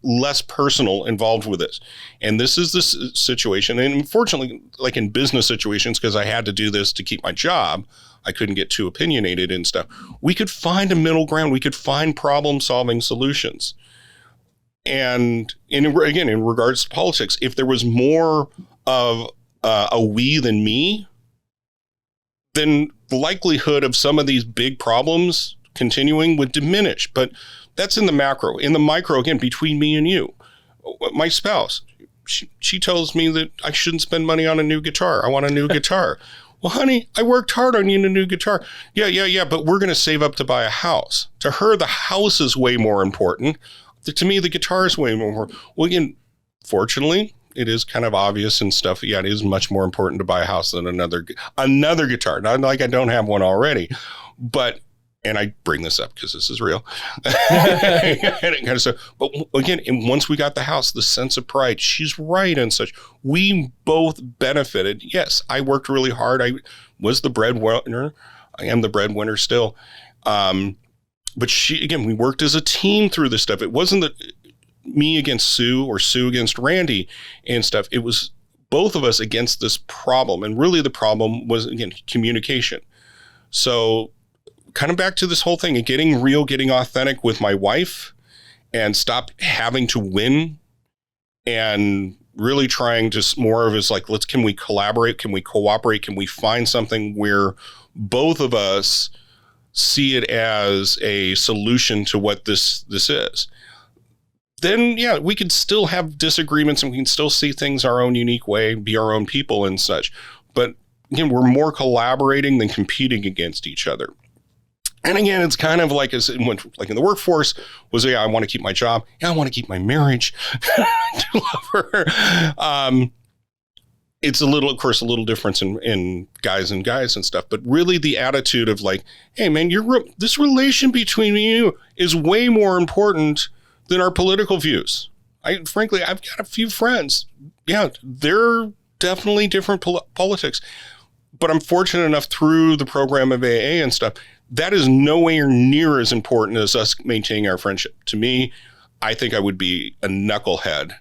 less personal involved with this. And this is this situation. And unfortunately, like in business situations, because I had to do this to keep my job, I couldn't get too opinionated and stuff. We could find a middle ground. We could find problem solving solutions. And in regards to politics, if there was more of a we than me, then the likelihood of some of these big problems continuing would diminish. But that's in the macro. In the micro, again, between me and you, my spouse, she tells me that I shouldn't spend money on a new guitar. I want a new guitar. Well, honey, I worked hard on getting a new guitar. Yeah, but we're going to save up to buy a house. To her, the house is way more important. To me, the guitar is way more important. Well, again, fortunately, it is kind of obvious and stuff. Yeah, it is much more important to buy a house than another guitar. Not like I don't have one already, but and I bring this up because this is real. And it kind of stuff. But again, and once we got the house, the sense of pride, she's right and such. We both benefited. Yes, I worked really hard. I was the breadwinner. I am the breadwinner still. But we worked as a team through this stuff. It wasn't that me against Sue or Sue against Randy and stuff. It was both of us against this problem. And really the problem was, again, communication. So kind of back to this whole thing and getting real, getting authentic with my wife and stop having to win and really trying to more of is like, can we collaborate? Can we cooperate? Can we find something where both of us see it as a solution to what this is? Then, yeah, we could still have disagreements and we can still see things our own unique way, be our own people and such. But again, we're more collaborating than competing against each other. And again, it's kind of like in the workforce was, yeah, I want to keep my job. Yeah, I want to keep my marriage. I do love her. It's a little difference in guys and stuff. But really the attitude of like, hey, man, this relation between me and you is way more important than our political views. Frankly, I've got a few friends. Yeah, they're definitely different politics. But I'm fortunate enough through the program of AA and stuff, that is nowhere near as important as us maintaining our friendship. To me, I think I would be a knucklehead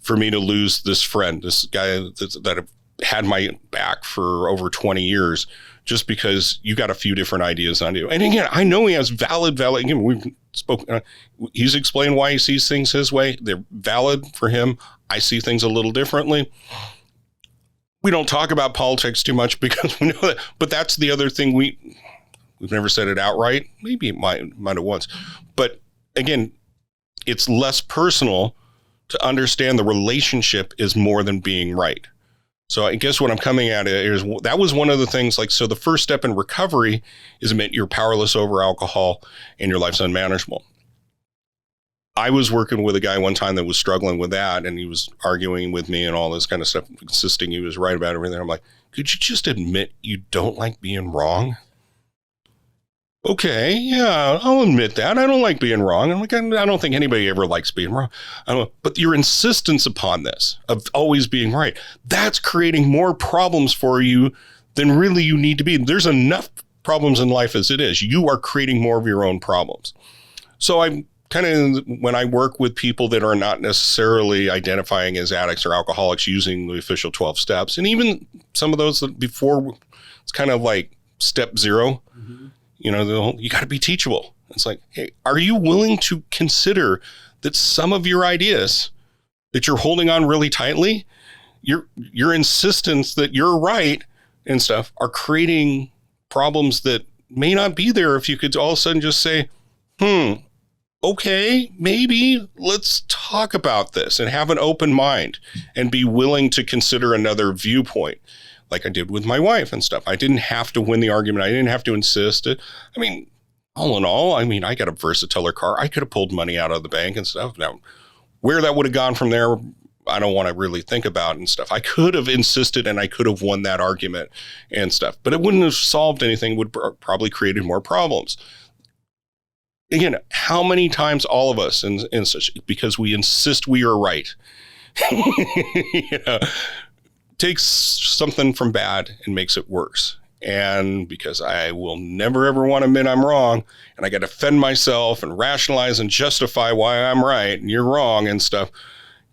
for me to lose this friend, this guy that had my back for over 20 years, just because you got a few different ideas on you. And again, I know he has valid, again, we've spoken, he's explained why he sees things his way. They're valid for him. I see things a little differently. We don't talk about politics too much because we know that, but that's the other thing we've never said it outright. Maybe it might have once, but again, it's less personal to understand the relationship is more than being right. So I guess what I'm coming at is that was one of the things, like, so the first step in recovery is admit you're powerless over alcohol and your life's unmanageable. I was working with a guy one time that was struggling with that, and he was arguing with me and all this kind of stuff, insisting he was right about everything. I'm like, could you just admit you don't like being wrong? Okay, yeah, I'll admit that. I don't like being wrong. I'm like, I don't think anybody ever likes being wrong. But your insistence upon this, of always being right, that's creating more problems for you than really you need to be. There's enough problems in life as it is. You are creating more of your own problems. So I'm kind of, when I work with people that are not necessarily identifying as addicts or alcoholics using the official 12 steps, and even some of those that before, it's kind of like step 0, you know, you got to be teachable. It's like, hey, are you willing to consider that some of your ideas that you're holding on really tightly, your insistence that you're right and stuff, are creating problems that may not be there if you could all of a sudden just say, okay, maybe let's talk about this and have an open mind and be willing to consider another viewpoint, like I did with my wife and stuff. I didn't have to win the argument. I didn't have to insist. I mean, all in all, I got a Versateller car. I could have pulled money out of the bank and stuff. Now, where that would have gone from there, I don't want to really think about and stuff. I could have insisted and I could have won that argument and stuff, but it wouldn't have solved anything. It would probably created more problems. Again, how many times all of us in such, because we insist we are right, you know, takes something from bad and makes it worse. And because I will never, ever want to admit I'm wrong, and I got to defend myself and rationalize and justify why I'm right and you're wrong and stuff,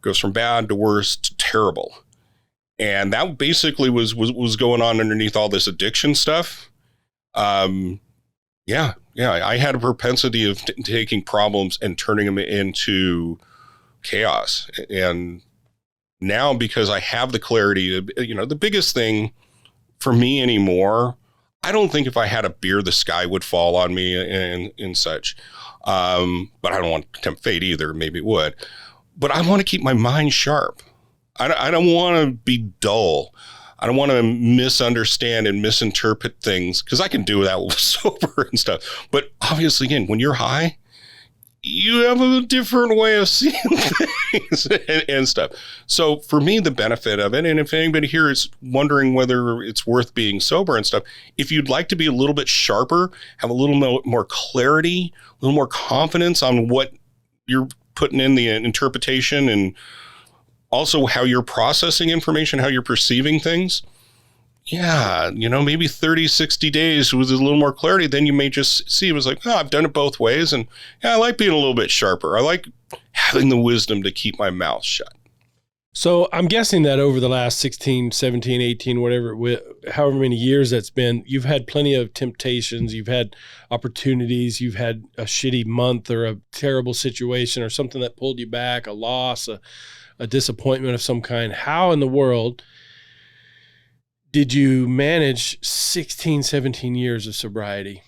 goes from bad to worse to terrible. And that basically was going on underneath all this addiction stuff. Yeah, I had a propensity of taking problems and turning them into chaos. And now, because I have the clarity, you know, the biggest thing for me anymore, I don't think if I had a beer, the sky would fall on me and such. But I don't want to tempt fate either. Maybe it would. But I want to keep my mind sharp. I don't want to be dull. I don't want to misunderstand and misinterpret things, because I can do that with sober and stuff. But obviously, again, when you're high, you have a different way of seeing things and stuff. So for me, the benefit of it, and if anybody here is wondering whether it's worth being sober and stuff, if you'd like to be a little bit sharper, have a little more clarity, a little more confidence on what you're putting in the interpretation, and also how you're processing information, how you're perceiving things. Yeah, you know, maybe 30, 60 days with a little more clarity, then you may just see it was like, oh, I've done it both ways. And yeah, I like being a little bit sharper. I like having the wisdom to keep my mouth shut. So I'm guessing that over the last 16, 17, 18, whatever, however many years that's been, you've had plenty of temptations, you've had opportunities, you've had a shitty month or a terrible situation or something that pulled you back, a loss, a disappointment of some kind. How in the world did you manage 16, 17 years of sobriety?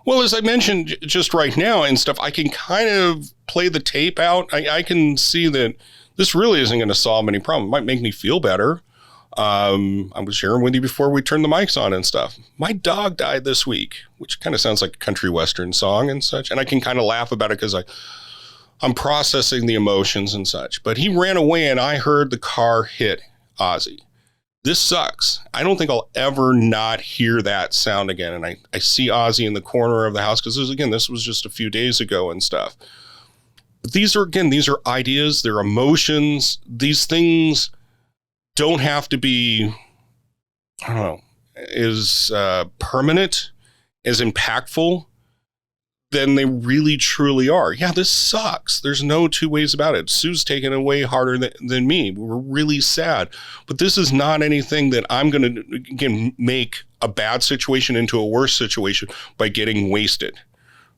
Well, as I mentioned just right now and stuff, I can kind of play the tape out. I can see that this really isn't going to solve any problem. It might make me feel better. I was sharing with you before we turned the mics on and stuff. My dog died this week, which kind of sounds like a country western song and such. And I can kind of laugh about it because I'm processing the emotions and such. But he ran away and I heard the car hit Ozzy. This sucks. I don't think I'll ever not hear that sound again. And I see Ozzy in the corner of the house because, this was just a few days ago and stuff. But these are ideas, they're emotions. These things don't have to be, I don't know, as permanent, as impactful than they really truly are. Yeah, this sucks. There's no two ways about it. Sue's taken it way harder than me. We're really sad. But this is not anything that I'm going to, again, make a bad situation into a worse situation by getting wasted.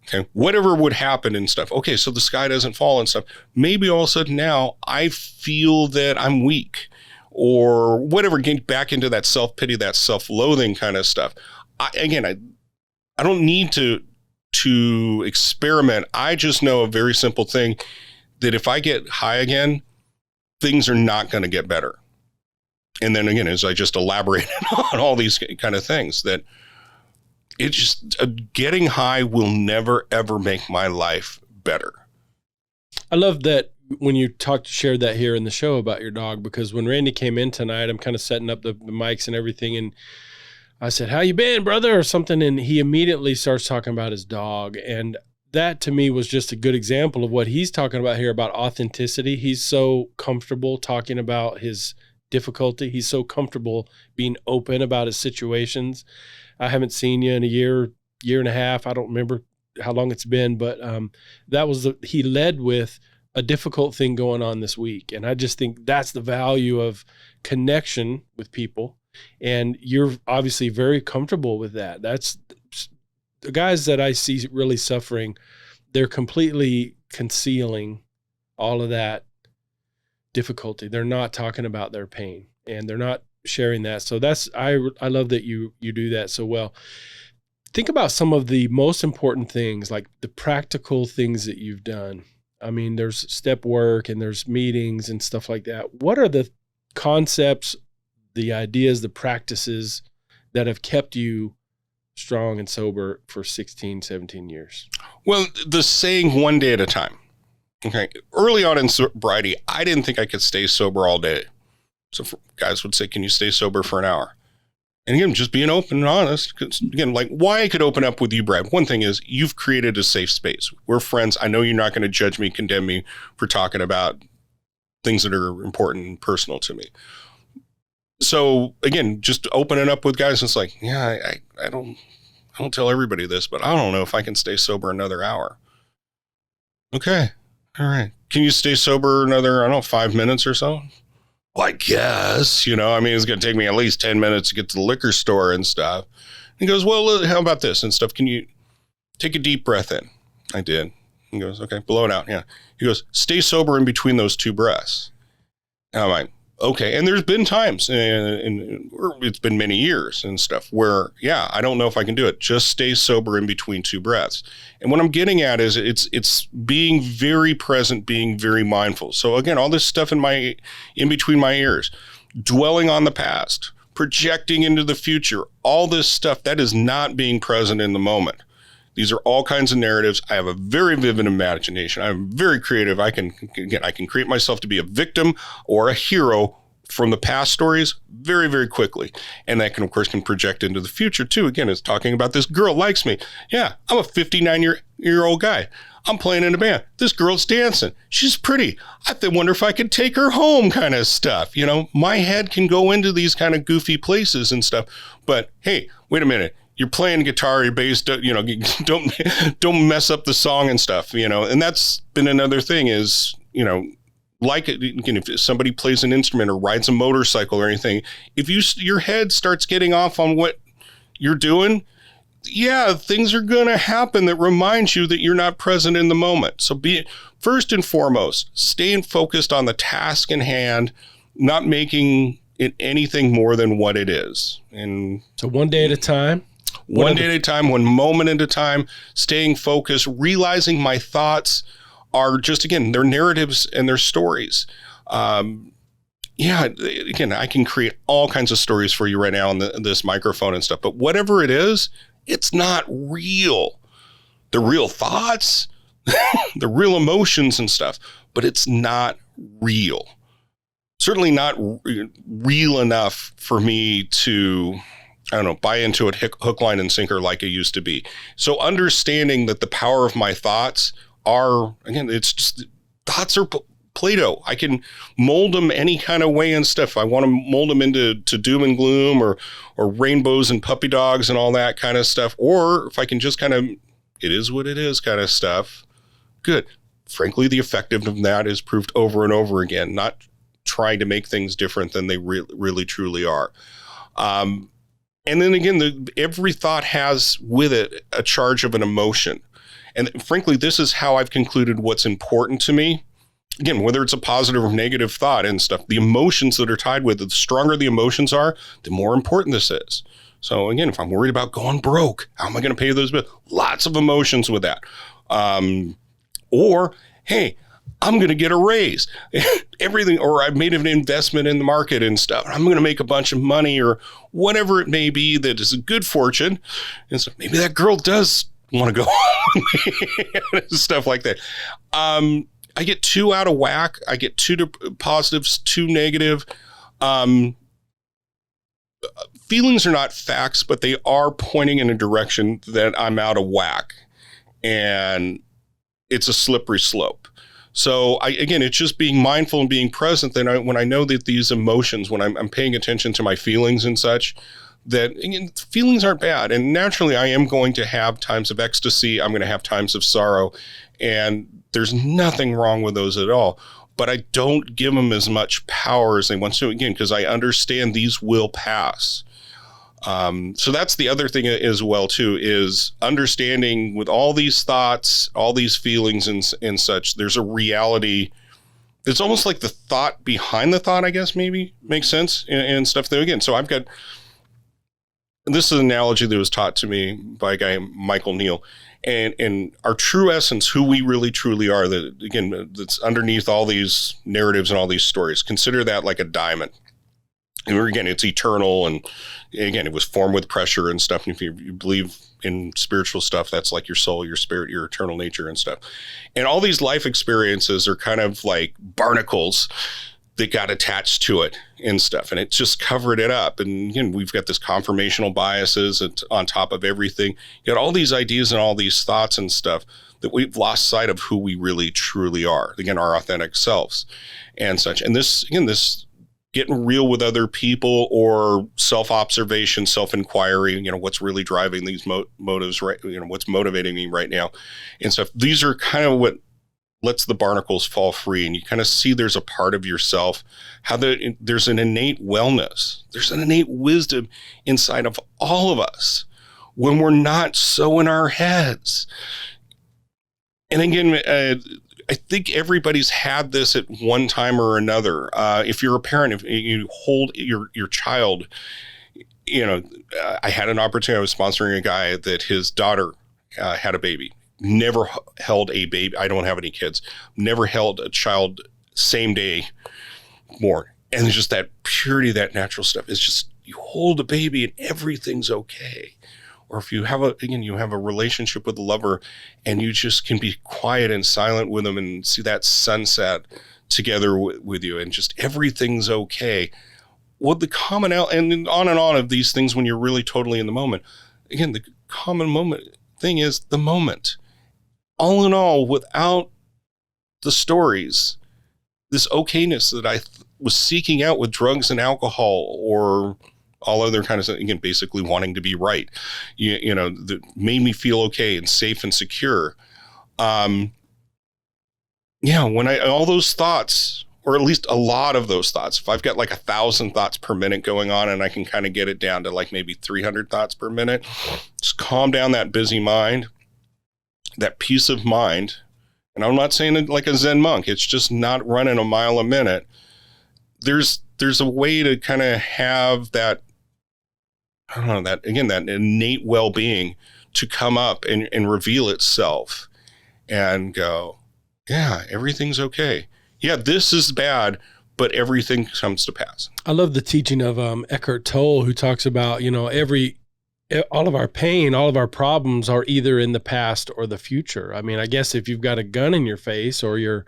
Okay, whatever would happen and stuff. Okay, so the sky doesn't fall and stuff. Maybe all of a sudden now I feel that I'm weak or whatever, getting back into that self-pity, that self-loathing kind of stuff. I don't need to experiment. I just know a very simple thing, that if I get high again, things are not going to get better. And then again, as I just elaborated on all these kind of things, that it's just getting high will never, ever make my life better. I love that when you shared that here in the show about your dog, because when Randy came in tonight, I'm kind of setting up the mics and everything, and I said, "How you been, brother?" or something, and he immediately starts talking about his dog. And that to me was just a good example of what he's talking about here, about authenticity. He's so comfortable talking about his difficulty. He's so comfortable being open about his situations. I haven't seen you in a year and a half. I don't remember how long it's been, but he led with a difficult thing going on this week. And I just think that's the value of connection with people. And you're obviously very comfortable with that. That's the guys that I see really suffering. They're completely concealing all of that difficulty. They're not talking about their pain, and they're not sharing that. So I love that you do that so well. Think about some of the most important things, like the practical things that you've done. I mean, there's step work and there's meetings and stuff like that. What are the concepts, the ideas, the practices that have kept you strong and sober for 16, 17 years? Well, the saying, one day at a time. Okay. Early on in sobriety, I didn't think I could stay sober all day. So guys would say, "Can you stay sober for an hour?" And again, just being open and honest. Again, like why I could open up with you, Brad. One thing is you've created a safe space. We're friends. I know you're not going to judge me, condemn me for talking about things that are important and personal to me. So again, just opening up with guys, it's like, yeah, I don't tell everybody this, but I don't know if I can stay sober another hour. Okay. All right. Can you stay sober another, 5 minutes or so? Well, I guess, it's going to take me at least 10 minutes to get to the liquor store and stuff. He goes, "Well, how about this and stuff? Can you take a deep breath in?" I did. He goes, "Okay, blow it out." Yeah. He goes, "Stay sober in between those two breaths." And I'm like, okay. And there's been times, and it's been many years and stuff where, yeah, I don't know if I can do it. Just stay sober in between two breaths. And what I'm getting at is it's being very present, being very mindful. So again, all this stuff in between my ears, dwelling on the past, projecting into the future, all this stuff that is not being present in the moment. These are all kinds of narratives. I have a very vivid imagination. I'm very creative. I can create myself to be a victim or a hero from the past stories very, very quickly. And that of course, can project into the future too. Again, it's talking about this girl likes me. Yeah, I'm a 59-year-old guy. I'm playing in a band. This girl's dancing. She's pretty. I wonder if I could take her home kind of stuff. My head can go into these kind of goofy places and stuff. But hey, wait a minute. You're playing guitar, your bass, don't mess up the song and stuff, and that's been another thing is, like if somebody plays an instrument or rides a motorcycle or anything, if your head starts getting off on what you're doing, yeah, things are going to happen that reminds you that you're not present in the moment. So first and foremost, staying focused on the task in hand, not making it anything more than what it is. And so one day at a time. One day at a time, one moment at a time, staying focused, realizing my thoughts are just, again, they're narratives and they're stories. Again, I can create all kinds of stories for you right now on this microphone and stuff, but whatever it is, it's not real. The real thoughts, the real emotions and stuff, but it's not real. Certainly not real enough for me to, buy into it hook, line, and sinker like it used to be. So understanding that the power of my thoughts are, again, it's just thoughts are Play-Doh. I can mold them any kind of way and stuff. I want to mold them into doom and gloom or rainbows and puppy dogs and all that kind of stuff. Or if I can just kind of, it is what it is kind of stuff, good. Frankly, the effectiveness of that is proved over and over again, not trying to make things different than they really truly are. And then again, every thought has with it a charge of an emotion. And frankly, this is how I've concluded what's important to me. Again, whether it's a positive or negative thought and stuff, the emotions that are tied with it, the stronger the emotions are, the more important this is. So again, if I'm worried about going broke, how am I going to pay those bills? Lots of emotions with that. Or, hey, I'm going to get a raise. Everything, or I've made an investment in the market and stuff. I'm going to make a bunch of money or whatever it may be that is a good fortune. And so maybe that girl does want to go home. Stuff like that. I get too out of whack. I get too positives, too negative. Feelings are not facts, but they are pointing in a direction that I'm out of whack. And it's a slippery slope. So again, it's just being mindful and being present. Then when I know that these emotions, when I'm paying attention to my feelings and such, that again, feelings aren't bad. And naturally, I am going to have times of ecstasy. I'm going to have times of sorrow. And there's nothing wrong with those at all. But I don't give them as much power as they want to, again, because I understand these will pass. So that's the other thing as well, too, is understanding with all these thoughts, all these feelings and such, there's a reality. It's almost like the thought behind the thought, I guess, maybe makes sense and stuff there again. So I've got, this is an analogy that was taught to me by a guy, Michael Neal, and our true essence, who we really truly are, that again, that's underneath all these narratives and all these stories. Consider that like a diamond. And again, it's eternal. And again, it was formed with pressure and stuff. And if you believe in spiritual stuff, that's like your soul, your spirit, your eternal nature and stuff. And all these life experiences are kind of like barnacles that got attached to it and stuff. And it just covered it up. And again, we've got this confirmational biases on top of everything. You got all these ideas and all these thoughts and stuff that we've lost sight of who we really truly are. Again, our authentic selves and such. And this, again, this getting real with other people or self-observation, self-inquiry, what's really driving these motives, right? What's motivating me right now and stuff. These are kind of what lets the barnacles fall free. And you kind of see there's a part of yourself, how there's an innate wellness. There's an innate wisdom inside of all of us when we're not so in our heads. And again, I think everybody's had this at one time or another. If you're a parent, if you hold your child, I had an opportunity. I was sponsoring a guy that his daughter had a baby. Never held a baby. I don't have any kids. Never held a child same day born. And there's just that purity, that natural stuff. It's just, you hold a baby and everything's okay. Or if you have a relationship with a lover and you just can be quiet and silent with them and see that sunset together with you and just everything's okay. What the commonality and on of these things when you're really totally in the moment. Again, the common moment thing is the moment. All in all, without the stories, this okayness that I was seeking out with drugs and alcohol or all other kinds of, again, basically wanting to be right, that made me feel okay and safe and secure. When all those thoughts, or at least a lot of those thoughts, if I've got like 1,000 thoughts per minute going on and I can kind of get it down to like maybe 300 thoughts per minute, just calm down that busy mind, that peace of mind. And I'm not saying it like a Zen monk. It's just not running a mile a minute. There's a way to kind of have that, I don't know, that innate well-being to come up and reveal itself and go, yeah, everything's okay. Yeah, this is bad, but everything comes to pass. I love the teaching of Eckhart Tolle, who talks about, all of our pain, all of our problems are either in the past or the future. I mean, I guess if you've got a gun in your face or you're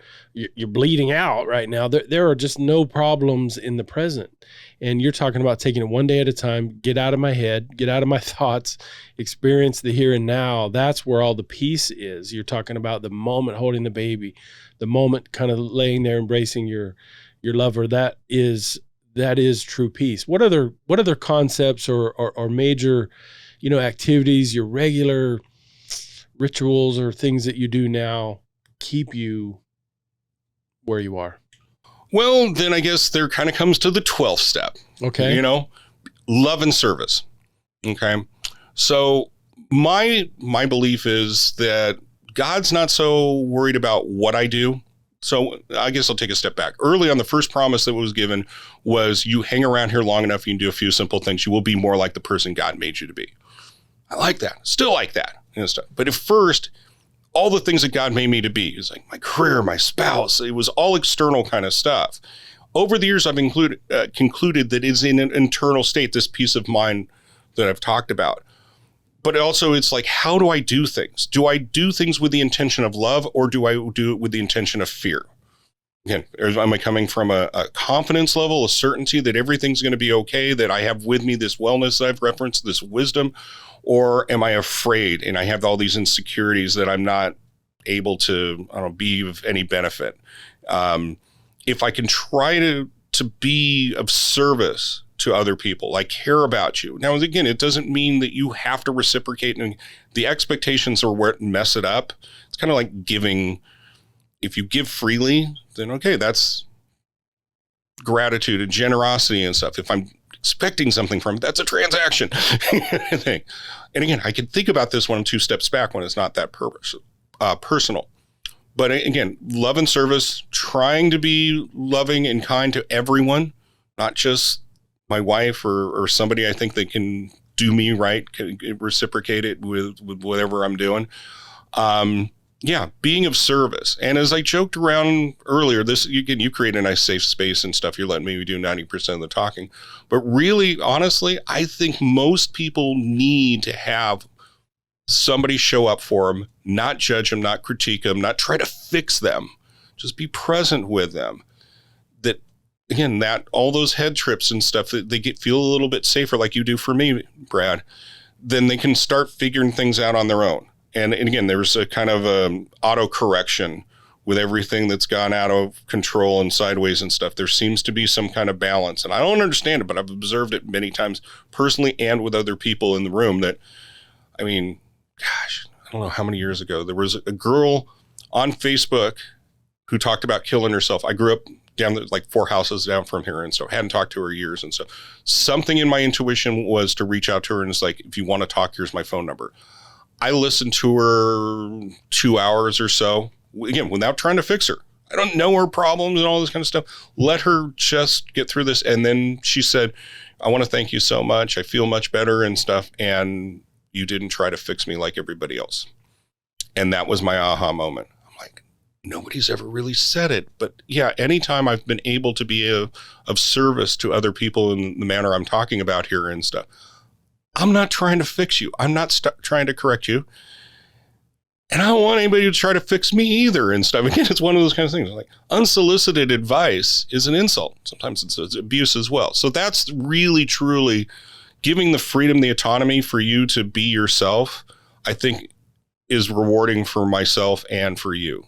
bleeding out right now, there are just no problems in the present. And you're talking about taking it one day at a time, get out of my head, get out of my thoughts, experience the here and now. That's where all the peace is. You're talking about the moment, holding the baby, the moment, kind of laying there, embracing your lover. That is true peace. What other concepts or major, activities, your regular rituals or things that you do now keep you where you are? Well, then I guess there kind of comes to the 12th step. Okay. Love and service. Okay. So my belief is that God's not so worried about what I do. So I guess I'll take a step back. Early on, the first promise that was given was, you hang around here long enough, you can do a few simple things, you will be more like the person God made you to be. I like that. Still like that and stuff. But at first, all the things that God made me to be, is like my career, my spouse, it was all external kind of stuff. Over the years, I've concluded that it's in an internal state, this peace of mind that I've talked about. But also, it's like, how do I do things? Do I do things with the intention of love, or do I do it with the intention of fear? Again, am I coming from a confidence level, a certainty that everything's going to be okay, that I have with me this wellness that I've referenced, this wisdom? Or am I afraid and I have all these insecurities that I'm not able to, be of any benefit? If I can try to be of service to other people, I care about you. Now, again, it doesn't mean that you have to reciprocate, and the expectations are where it mess it up. It's kind of like giving. If you give freely, then okay, that's gratitude and generosity and stuff. If I'm expecting something from it, that's a transaction thing. And again, I can think about this when I'm 2 steps back, when it's not that personal. But again, love and service, trying to be loving and kind to everyone, not just my wife or somebody I think that can do me right, can reciprocate it with whatever I'm doing. Being of service. And as I joked around earlier, you create a nice safe space and stuff. You're letting me do 90% of the talking. But really, honestly, I think most people need to have somebody show up for them, not judge them, not critique them, not try to fix them, just be present with them. That, again, that all those head trips and stuff, that they feel a little bit safer, like you do for me, Brad, then they can start figuring things out on their own. And again, there's a kind of auto correction with everything that's gone out of control and sideways and stuff. There seems to be some kind of balance, and I don't understand it, but I've observed it many times personally and with other people in the room. That, I don't know how many years ago, there was a girl on Facebook who talked about killing herself. I grew up down like 4 houses down from here, and so hadn't talked to her in years. And so something in my intuition was to reach out to her, and it's like, if you want to talk, here's my phone number. I listened to her 2 hours or so, again, without trying to fix her. I don't know her problems and all this kind of stuff. Let her just get through this. And then she said, I want to thank you so much. I feel much better and stuff. And you didn't try to fix me like everybody else. And that was my aha moment. I'm like, nobody's ever really said it. But yeah, anytime I've been able to be of service to other people in the manner I'm talking about here and stuff, I'm not trying to fix you. I'm not trying to correct you. And I don't want anybody to try to fix me either and stuff. Again, it's one of those kind of things. Like, unsolicited advice is an insult. Sometimes it's abuse as well. So that's really, truly giving the freedom, the autonomy for you to be yourself, I think is rewarding for myself and for you.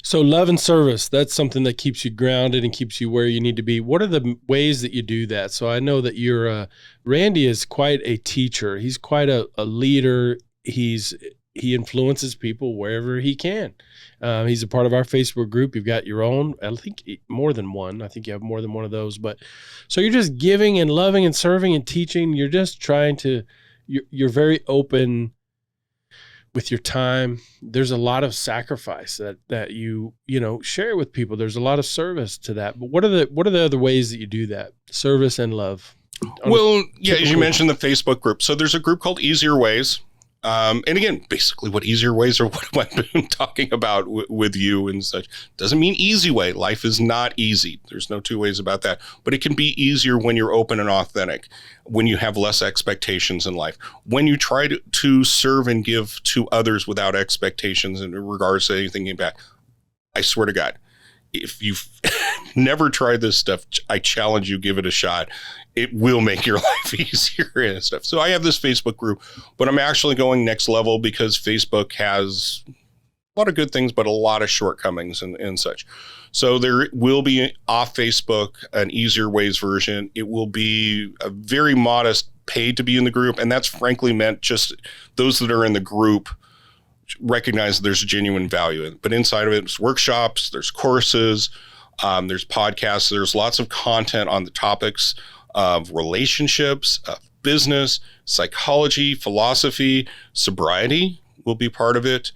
So love and service, that's something that keeps you grounded and keeps you where you need to be. What are the ways that you do that? So I know that Randy is quite a teacher. He's quite a leader. He influences people wherever he can. He's a part of our Facebook group. You've got your own, I think more than one. I think you have more than one of those. But so you're just giving and loving and serving and teaching. You're just trying to, you're very open with your time. There's a lot of sacrifice that you share with people. There's a lot of service to that. But what are the other ways that you do that? Service and love. Well, yeah, as you mentioned, the Facebook group. So there's a group called Easier Ways. And again, basically what easier ways are what I've been talking about with you and such. Doesn't mean easy way. Life is not easy. There's no two ways about that. But it can be easier when you're open and authentic, when you have less expectations in life, when you try to serve and give to others without expectations in regards to anything back. I swear to God, if you've never tried this stuff, I challenge you, give it a shot. It will make your life easier and stuff. So I have this Facebook group, but I'm actually going next level because Facebook has a lot of good things, but a lot of shortcomings and such. So there will be off Facebook, an easier ways version. It will be a very modest paid to be in the group. And that's frankly meant just those that are in the group recognize there's genuine value in it. But inside of it, there's workshops, there's courses, there's podcasts, there's lots of content on the topics of relationships, of business, psychology, philosophy, sobriety will be part of it.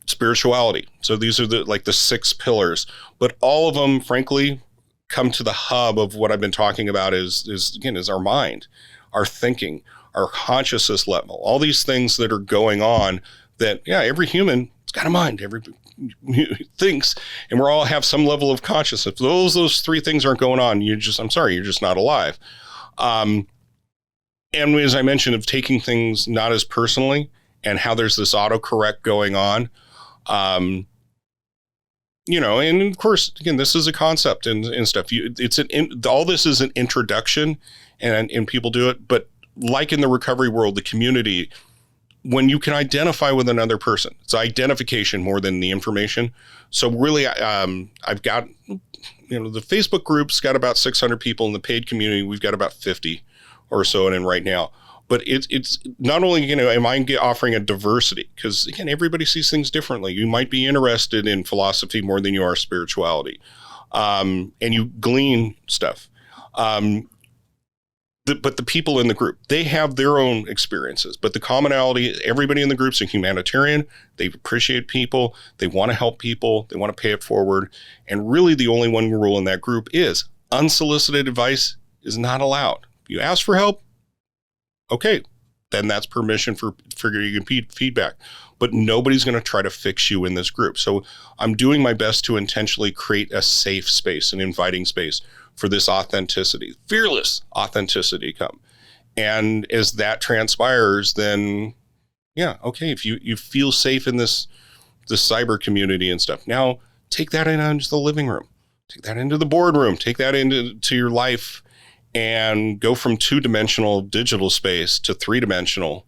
Spirituality. So these are the 6 pillars, but all of them, frankly, come to the hub of what I've been talking about is our mind, our thinking, our consciousness level, all these things that are going on that, every human has got a mind, every thinks, and we all have some level of consciousness. If those 3 things aren't going on, you're just not alive. And as I mentioned, of taking things not as personally, and how there's this autocorrect going on. And of course, again, this is a concept and stuff. All this is an introduction and people do it. But like in the recovery world, the community, when you can identify with another person, it's identification more than the information. So really, I've got, the Facebook group's got about 600 people. In the paid community, we've got about 50 or so in right now. But it's not only, am I offering a diversity? Because, again, everybody sees things differently. You might be interested in philosophy more than you are spirituality. And you glean stuff. But the people in the group, they have their own experiences. But the commonality, everybody in the group's a humanitarian. They appreciate people. They want to help people. They want to pay it forward. And really the only one rule in that group is unsolicited advice is not allowed. If you ask for help, okay, then that's permission for getting feedback. But nobody's going to try to fix you in this group. So I'm doing my best to intentionally create a safe space, an inviting space for this authenticity, fearless authenticity come. And as that transpires, then, okay, if you feel safe in this cyber community and stuff, now take that into the living room, take that into the boardroom, take that into your life, and go from 2-dimensional digital space to 3-dimensional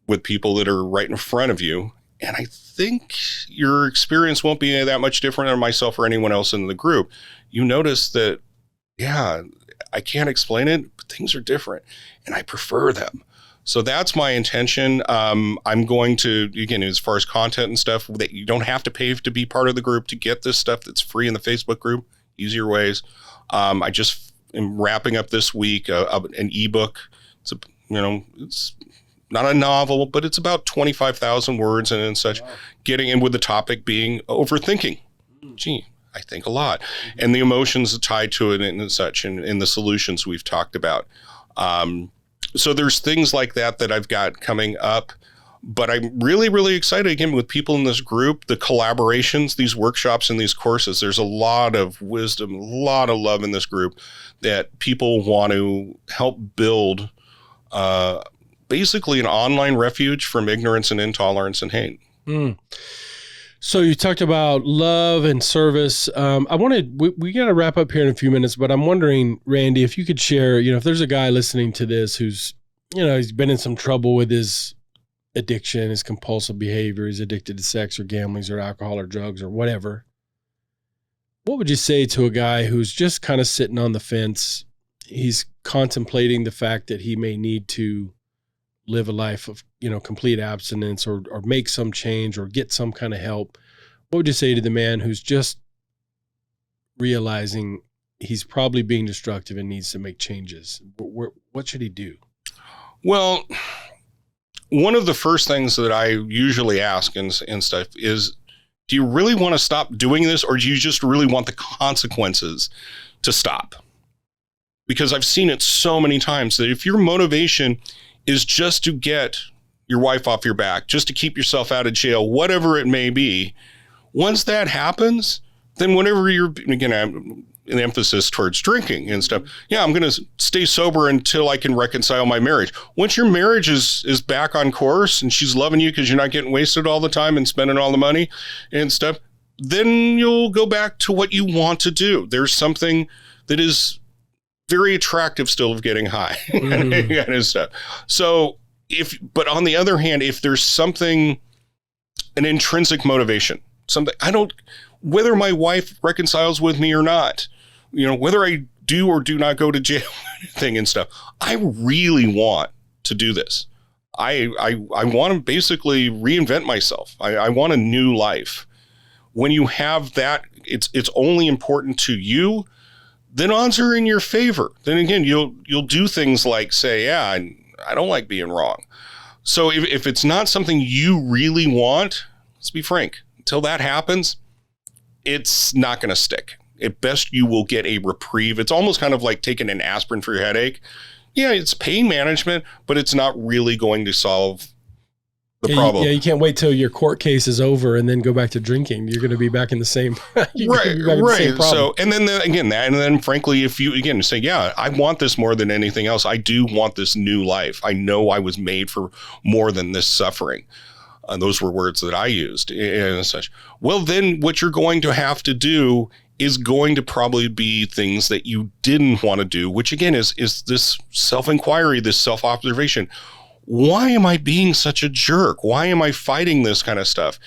with people that are right in front of you. And I think your experience won't be that much different than myself or anyone else in the group. You notice that, I can't explain it, but things are different and I prefer them. So that's my intention. I'm going to, again, as far as content and stuff, that you don't have to pay to be part of the group to get this stuff that's free in the Facebook group, easier ways. I just am wrapping up this week an ebook. It's not a novel, but it's about 25,000 words and such. Wow. Getting in with the topic being overthinking. Gee, I think a lot. And the emotions tied to it and such, and the solutions we've talked about. So there's things like that I've got coming up. But I'm really, really excited, again, with people in this group, the collaborations, these workshops and these courses. There's a lot of wisdom, a lot of love in this group that people want to help build basically an online refuge from ignorance and intolerance and hate. So you talked about love and service. We got to wrap up here in a few minutes, but I'm wondering, Randy, if you could share, if there's a guy listening to this who's, he's been in some trouble with his addiction, his compulsive behavior, he's addicted to sex or gambling or alcohol or drugs or whatever. What would you say to a guy who's just kind of sitting on the fence? He's contemplating the fact that he may need to live a life of, complete abstinence or make some change or get some kind of help. What would you say to the man who's just realizing he's probably being destructive and needs to make changes? What should he do? Well, one of the first things that I usually ask and stuff is, do you really want to stop doing this, or do you just really want the consequences to stop? Because I've seen it so many times that if your motivation is just to get your wife off your back, just to keep yourself out of jail, whatever it may be, once that happens, then whenever you're, again, an emphasis towards drinking and stuff, I'm going to stay sober until I can reconcile my marriage. Once your marriage is back on course and she's loving you because you're not getting wasted all the time and spending all the money and stuff, then you'll go back to what you want to do. There's something that is very attractive still of getting high and stuff. So but on the other hand, if there's something, an intrinsic motivation. Something whether my wife reconciles with me or not, whether I do or do not go to jail thing and stuff, I really want to do this. I want to basically reinvent myself. I want a new life. When you have that, it's only important to you, then odds are in your favor. Then again, you'll do things like say, yeah, I don't like being wrong. So if it's not something you really want, let's be frank, until that happens, it's not going to stick. At best, you will get a reprieve. It's almost kind of like taking an aspirin for your headache. Yeah, it's pain management, but it's not really going to solve the problem. You can't wait till your court case is over and then go back to drinking. You're going to be back in the same right. So, and then frankly, if you again say, yeah, I want this more than anything else. I do want this new life. I know I was made for more than this suffering. Those were words that I used and such. Well, then what you're going to have to do is going to probably be things that you didn't want to do, which again is this self-inquiry, this self-observation. Why am I being such a jerk? Why am I fighting this kind of stuff?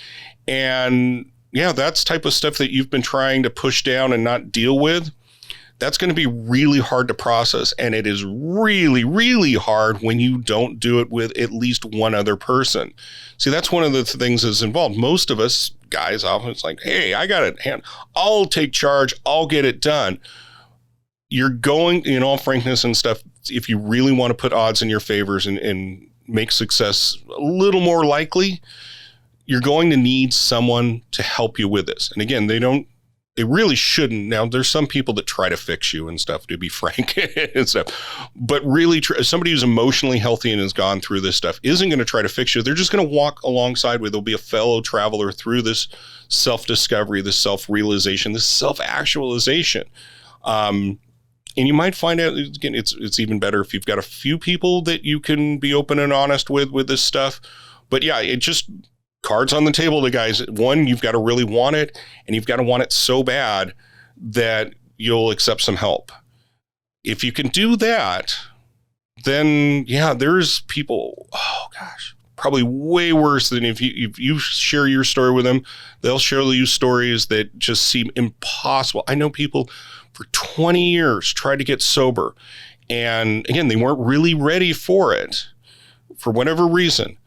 And yeah, that's type of stuff that you've been trying to push down and not deal with. That's going to be really hard to process. And it is really, really hard when you don't do it with at least one other person. See, that's one of the things that's involved. Most of us guys, often it's like, hey, I got it. I'll take charge. I'll get it done. You're going, in all frankness and stuff, if you really want to put odds in your favors and make success a little more likely, you're going to need someone to help you with this. And again, they really shouldn't. Now, there's some people that try to fix you and stuff, to be frank and stuff. But really, somebody who's emotionally healthy and has gone through this stuff isn't going to try to fix you. They're just going to walk alongside with. They'll be a fellow traveler through this self-discovery, this self-realization, this self-actualization. And you might find out, again, it's even better if you've got a few people that you can be open and honest with this stuff. But yeah, it just... cards on the table to guys. One, you've got to really want it, and you've got to want it so bad that you'll accept some help. If you can do that, then yeah, there's people, oh gosh, probably way worse than if you share your story with them, they'll share you stories that just seem impossible. I know people for 20 years tried to get sober, and again, they weren't really ready for it for whatever reason.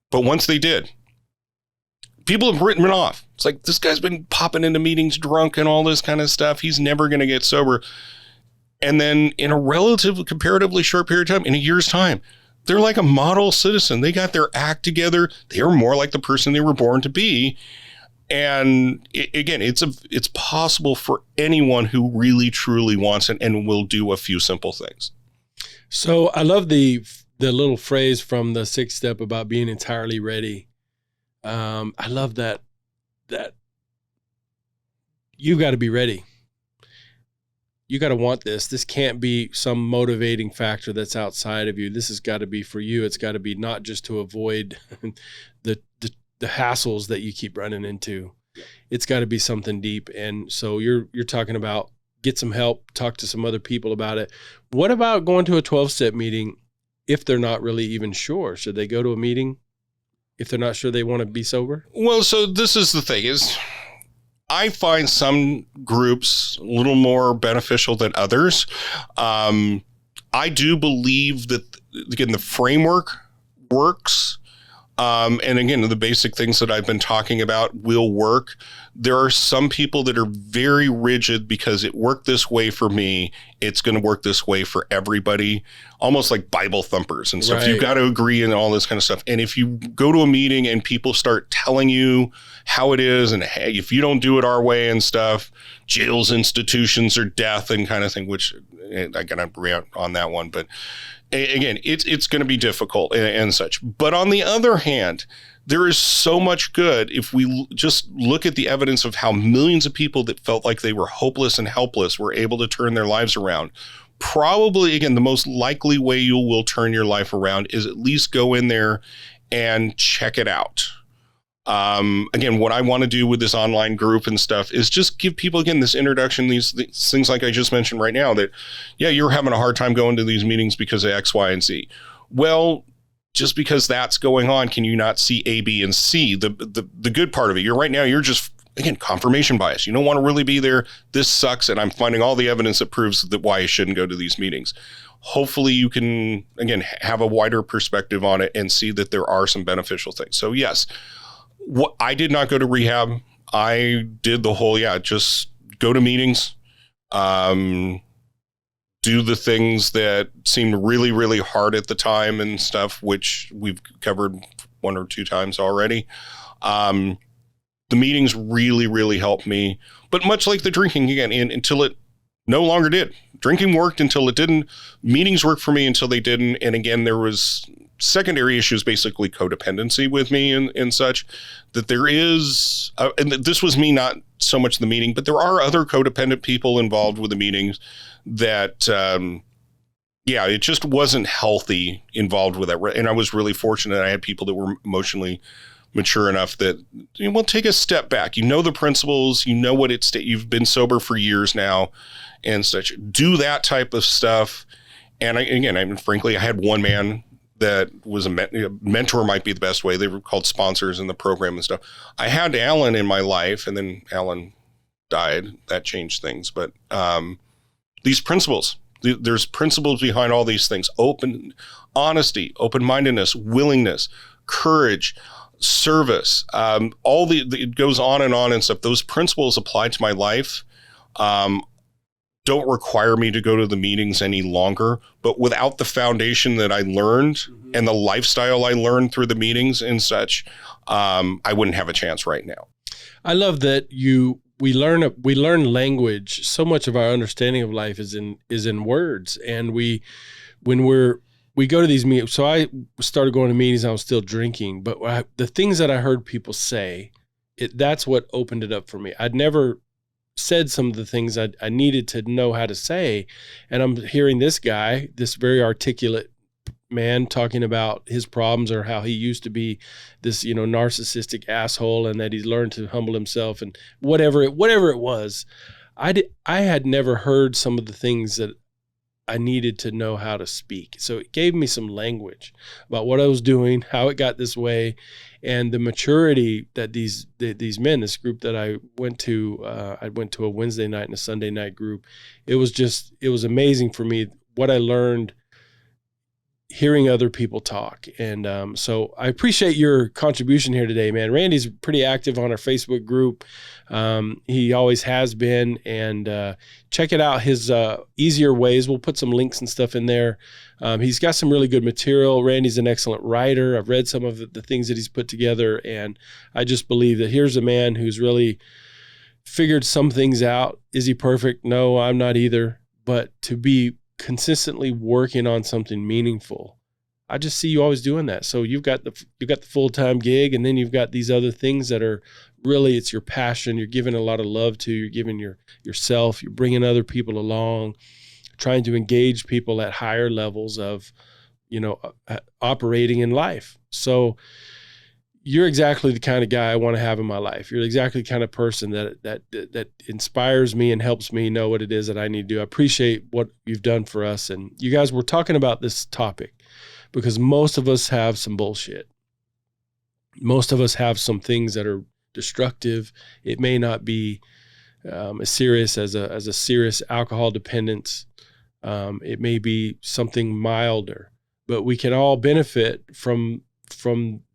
But once they did, people have written it off. It's like, this guy's been popping into meetings drunk and all this kind of stuff. He's never going to get sober. And then in a comparatively short period of time, in a year's time, they're like a model citizen. They got their act together. They are more like the person they were born to be. And again, it's possible for anyone who really, truly wants it and will do a few simple things. So I love the little phrase from the 6th step about being entirely ready. I love that you got to be ready. You got to want this. This can't be some motivating factor that's outside of you. This has got to be for you. It's got to be not just to avoid the hassles that you keep running into. It's got to be something deep. And so you're talking about get some help, talk to some other people about it. What about going to a 12-step meeting if they're not really even sure? Should they go to a meeting if they're not sure they want to be sober? Well, so this is the thing is, I find some groups a little more beneficial than others. I do believe that, again, the framework works. And again, the basic things that I've been talking about will work. There are some people that are very rigid because it worked this way for me. It's going to work this way for everybody, almost like Bible thumpers and stuff. Right. You've got to agree and all this kind of stuff. And if you go to a meeting and people start telling you how it is and hey, if you don't do it our way and stuff, jails, institutions, or death and kind of thing, which I got to agree on that one. But again, it's going to be difficult and such. But on the other hand, there is so much good if we just look at the evidence of how millions of people that felt like they were hopeless and helpless were able to turn their lives around. Probably, again, the most likely way you will turn your life around is at least go in there and check it out. Again, what I want to do with this online group and stuff is just give people, again, this introduction, these things like I just mentioned right now that, yeah, you're having a hard time going to these meetings because of X, Y, and Z. Well, just because that's going on, can you not see A, B, and C, the good part of it? You're just, again, confirmation bias. You don't want to really be there. This sucks, and I'm finding all the evidence that proves that why I shouldn't go to these meetings. Hopefully you can, again, have a wider perspective on it and see that there are some beneficial things. So yes, I did not go to rehab. I did the whole, just go to meetings, do the things that seemed really, really hard at the time and stuff, which we've covered 1 or 2 times already. The meetings really, really helped me, but much like the drinking, again, until it no longer did. Drinking worked until it didn't. Meetings worked for me until they didn't. And again, there was secondary issues, basically codependency with me and such, that there is, and this was me, not so much the meeting, but there are other codependent people involved with the meetings that, it just wasn't healthy involved with that. And I was really fortunate. I had people that were emotionally mature enough that, we'll take a step back. You know the principles, you know what you've been sober for years now and such. Do that type of stuff. And frankly, I had one man that was a mentor, might be the best way. They were called sponsors in the program and stuff. I had Alan in my life, and then Alan died. That changed things. But these principles, there's principles behind all these things: honesty, open-mindedness, willingness, courage, service, it goes on and stuff. Those principles apply to my life. Don't require me to go to the meetings any longer, but without the foundation that I learned and the lifestyle I learned through the meetings and such, I wouldn't have a chance right now. I love that we learn language. So much of our understanding of life is in words. And when we go to these meetings. So I started going to meetings. I was still drinking, but the things that I heard people say, that's what opened it up for me. I'd never said some of the things I needed to know how to say. And I'm hearing this guy, this very articulate man, talking about his problems or how he used to be this, narcissistic asshole, and that he's learned to humble himself and whatever it was. I had never heard some of the things that I needed to know how to speak. So it gave me some language about what I was doing, how it got this way, and the maturity that these men, this group that I went to a Wednesday night and a Sunday night group. It was amazing for me what I learned hearing other people talk. And so I appreciate your contribution here today, man. Randy's pretty active on our Facebook group. He always has been. And check it out, his Easier Ways. We'll put some links and stuff in there. He's got some really good material. Randy's an excellent writer. I've read some of the things that he's put together. And I just believe that here's a man who's really figured some things out. Is he perfect? No, I'm not either. But to be consistently working on something meaningful, I just see you always doing that. So you've got the full-time gig, and then you've got these other things that are really, it's your passion. You're giving a lot of love to, you're giving yourself, you're bringing other people along, trying to engage people at higher levels of, operating in life. So you're exactly the kind of guy I want to have in my life. You're exactly the kind of person that inspires me and helps me know what it is that I need to do. I appreciate what you've done for us. And you guys were talking about this topic because most of us have some bullshit. Most of us have some things that are destructive. It may not be as serious as a serious alcohol dependence. It may be something milder, but we can all benefit from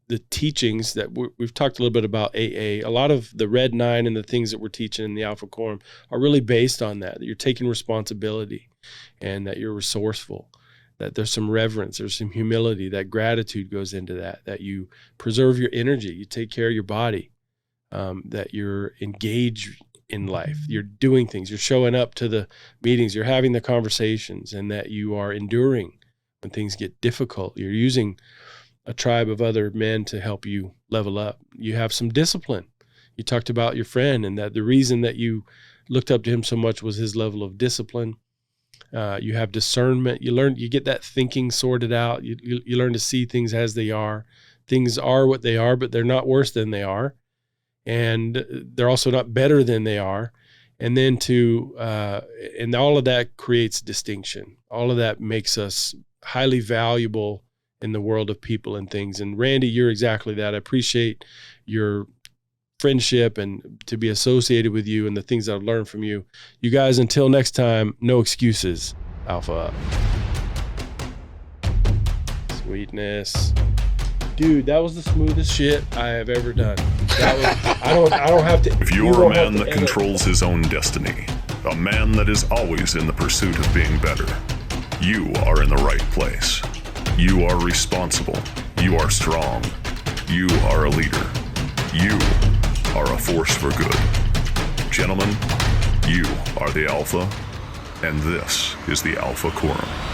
the teachings that we've talked a little bit about. AA. A lot of the Red 9 and the things that we're teaching in the Alpha Quorum are really based on that you're taking responsibility and that you're resourceful, that there's some reverence, there's some humility, that gratitude goes into that you preserve your energy, you take care of your body, that you're engaged in life, you're doing things, you're showing up to the meetings, you're having the conversations, and that you are enduring when things get difficult. You're using a tribe of other men to help you level up. You have some discipline. You talked about your friend and that the reason that you looked up to him so much was his level of discipline. You have discernment. You get that thinking sorted out. You learn to see things as they are. Things are what they are, but they're not worse than they are. And they're also not better than they are. And then and all of that creates distinction. All of that makes us highly valuable in the world of people and things. And Randy, you're exactly that. I appreciate your friendship and to be associated with you and the things I've learned from you. You guys, until next time, no excuses. Alpha up. Sweetness. Dude, that was the smoothest shit I have ever done. That was, I don't have to. If you're a man that controls his own destiny, a man that is always in the pursuit of being better, you are in the right place. You are responsible. You are strong. You are a leader. You are a force for good. Gentlemen, you are the Alpha, and this is the Alpha Quorum.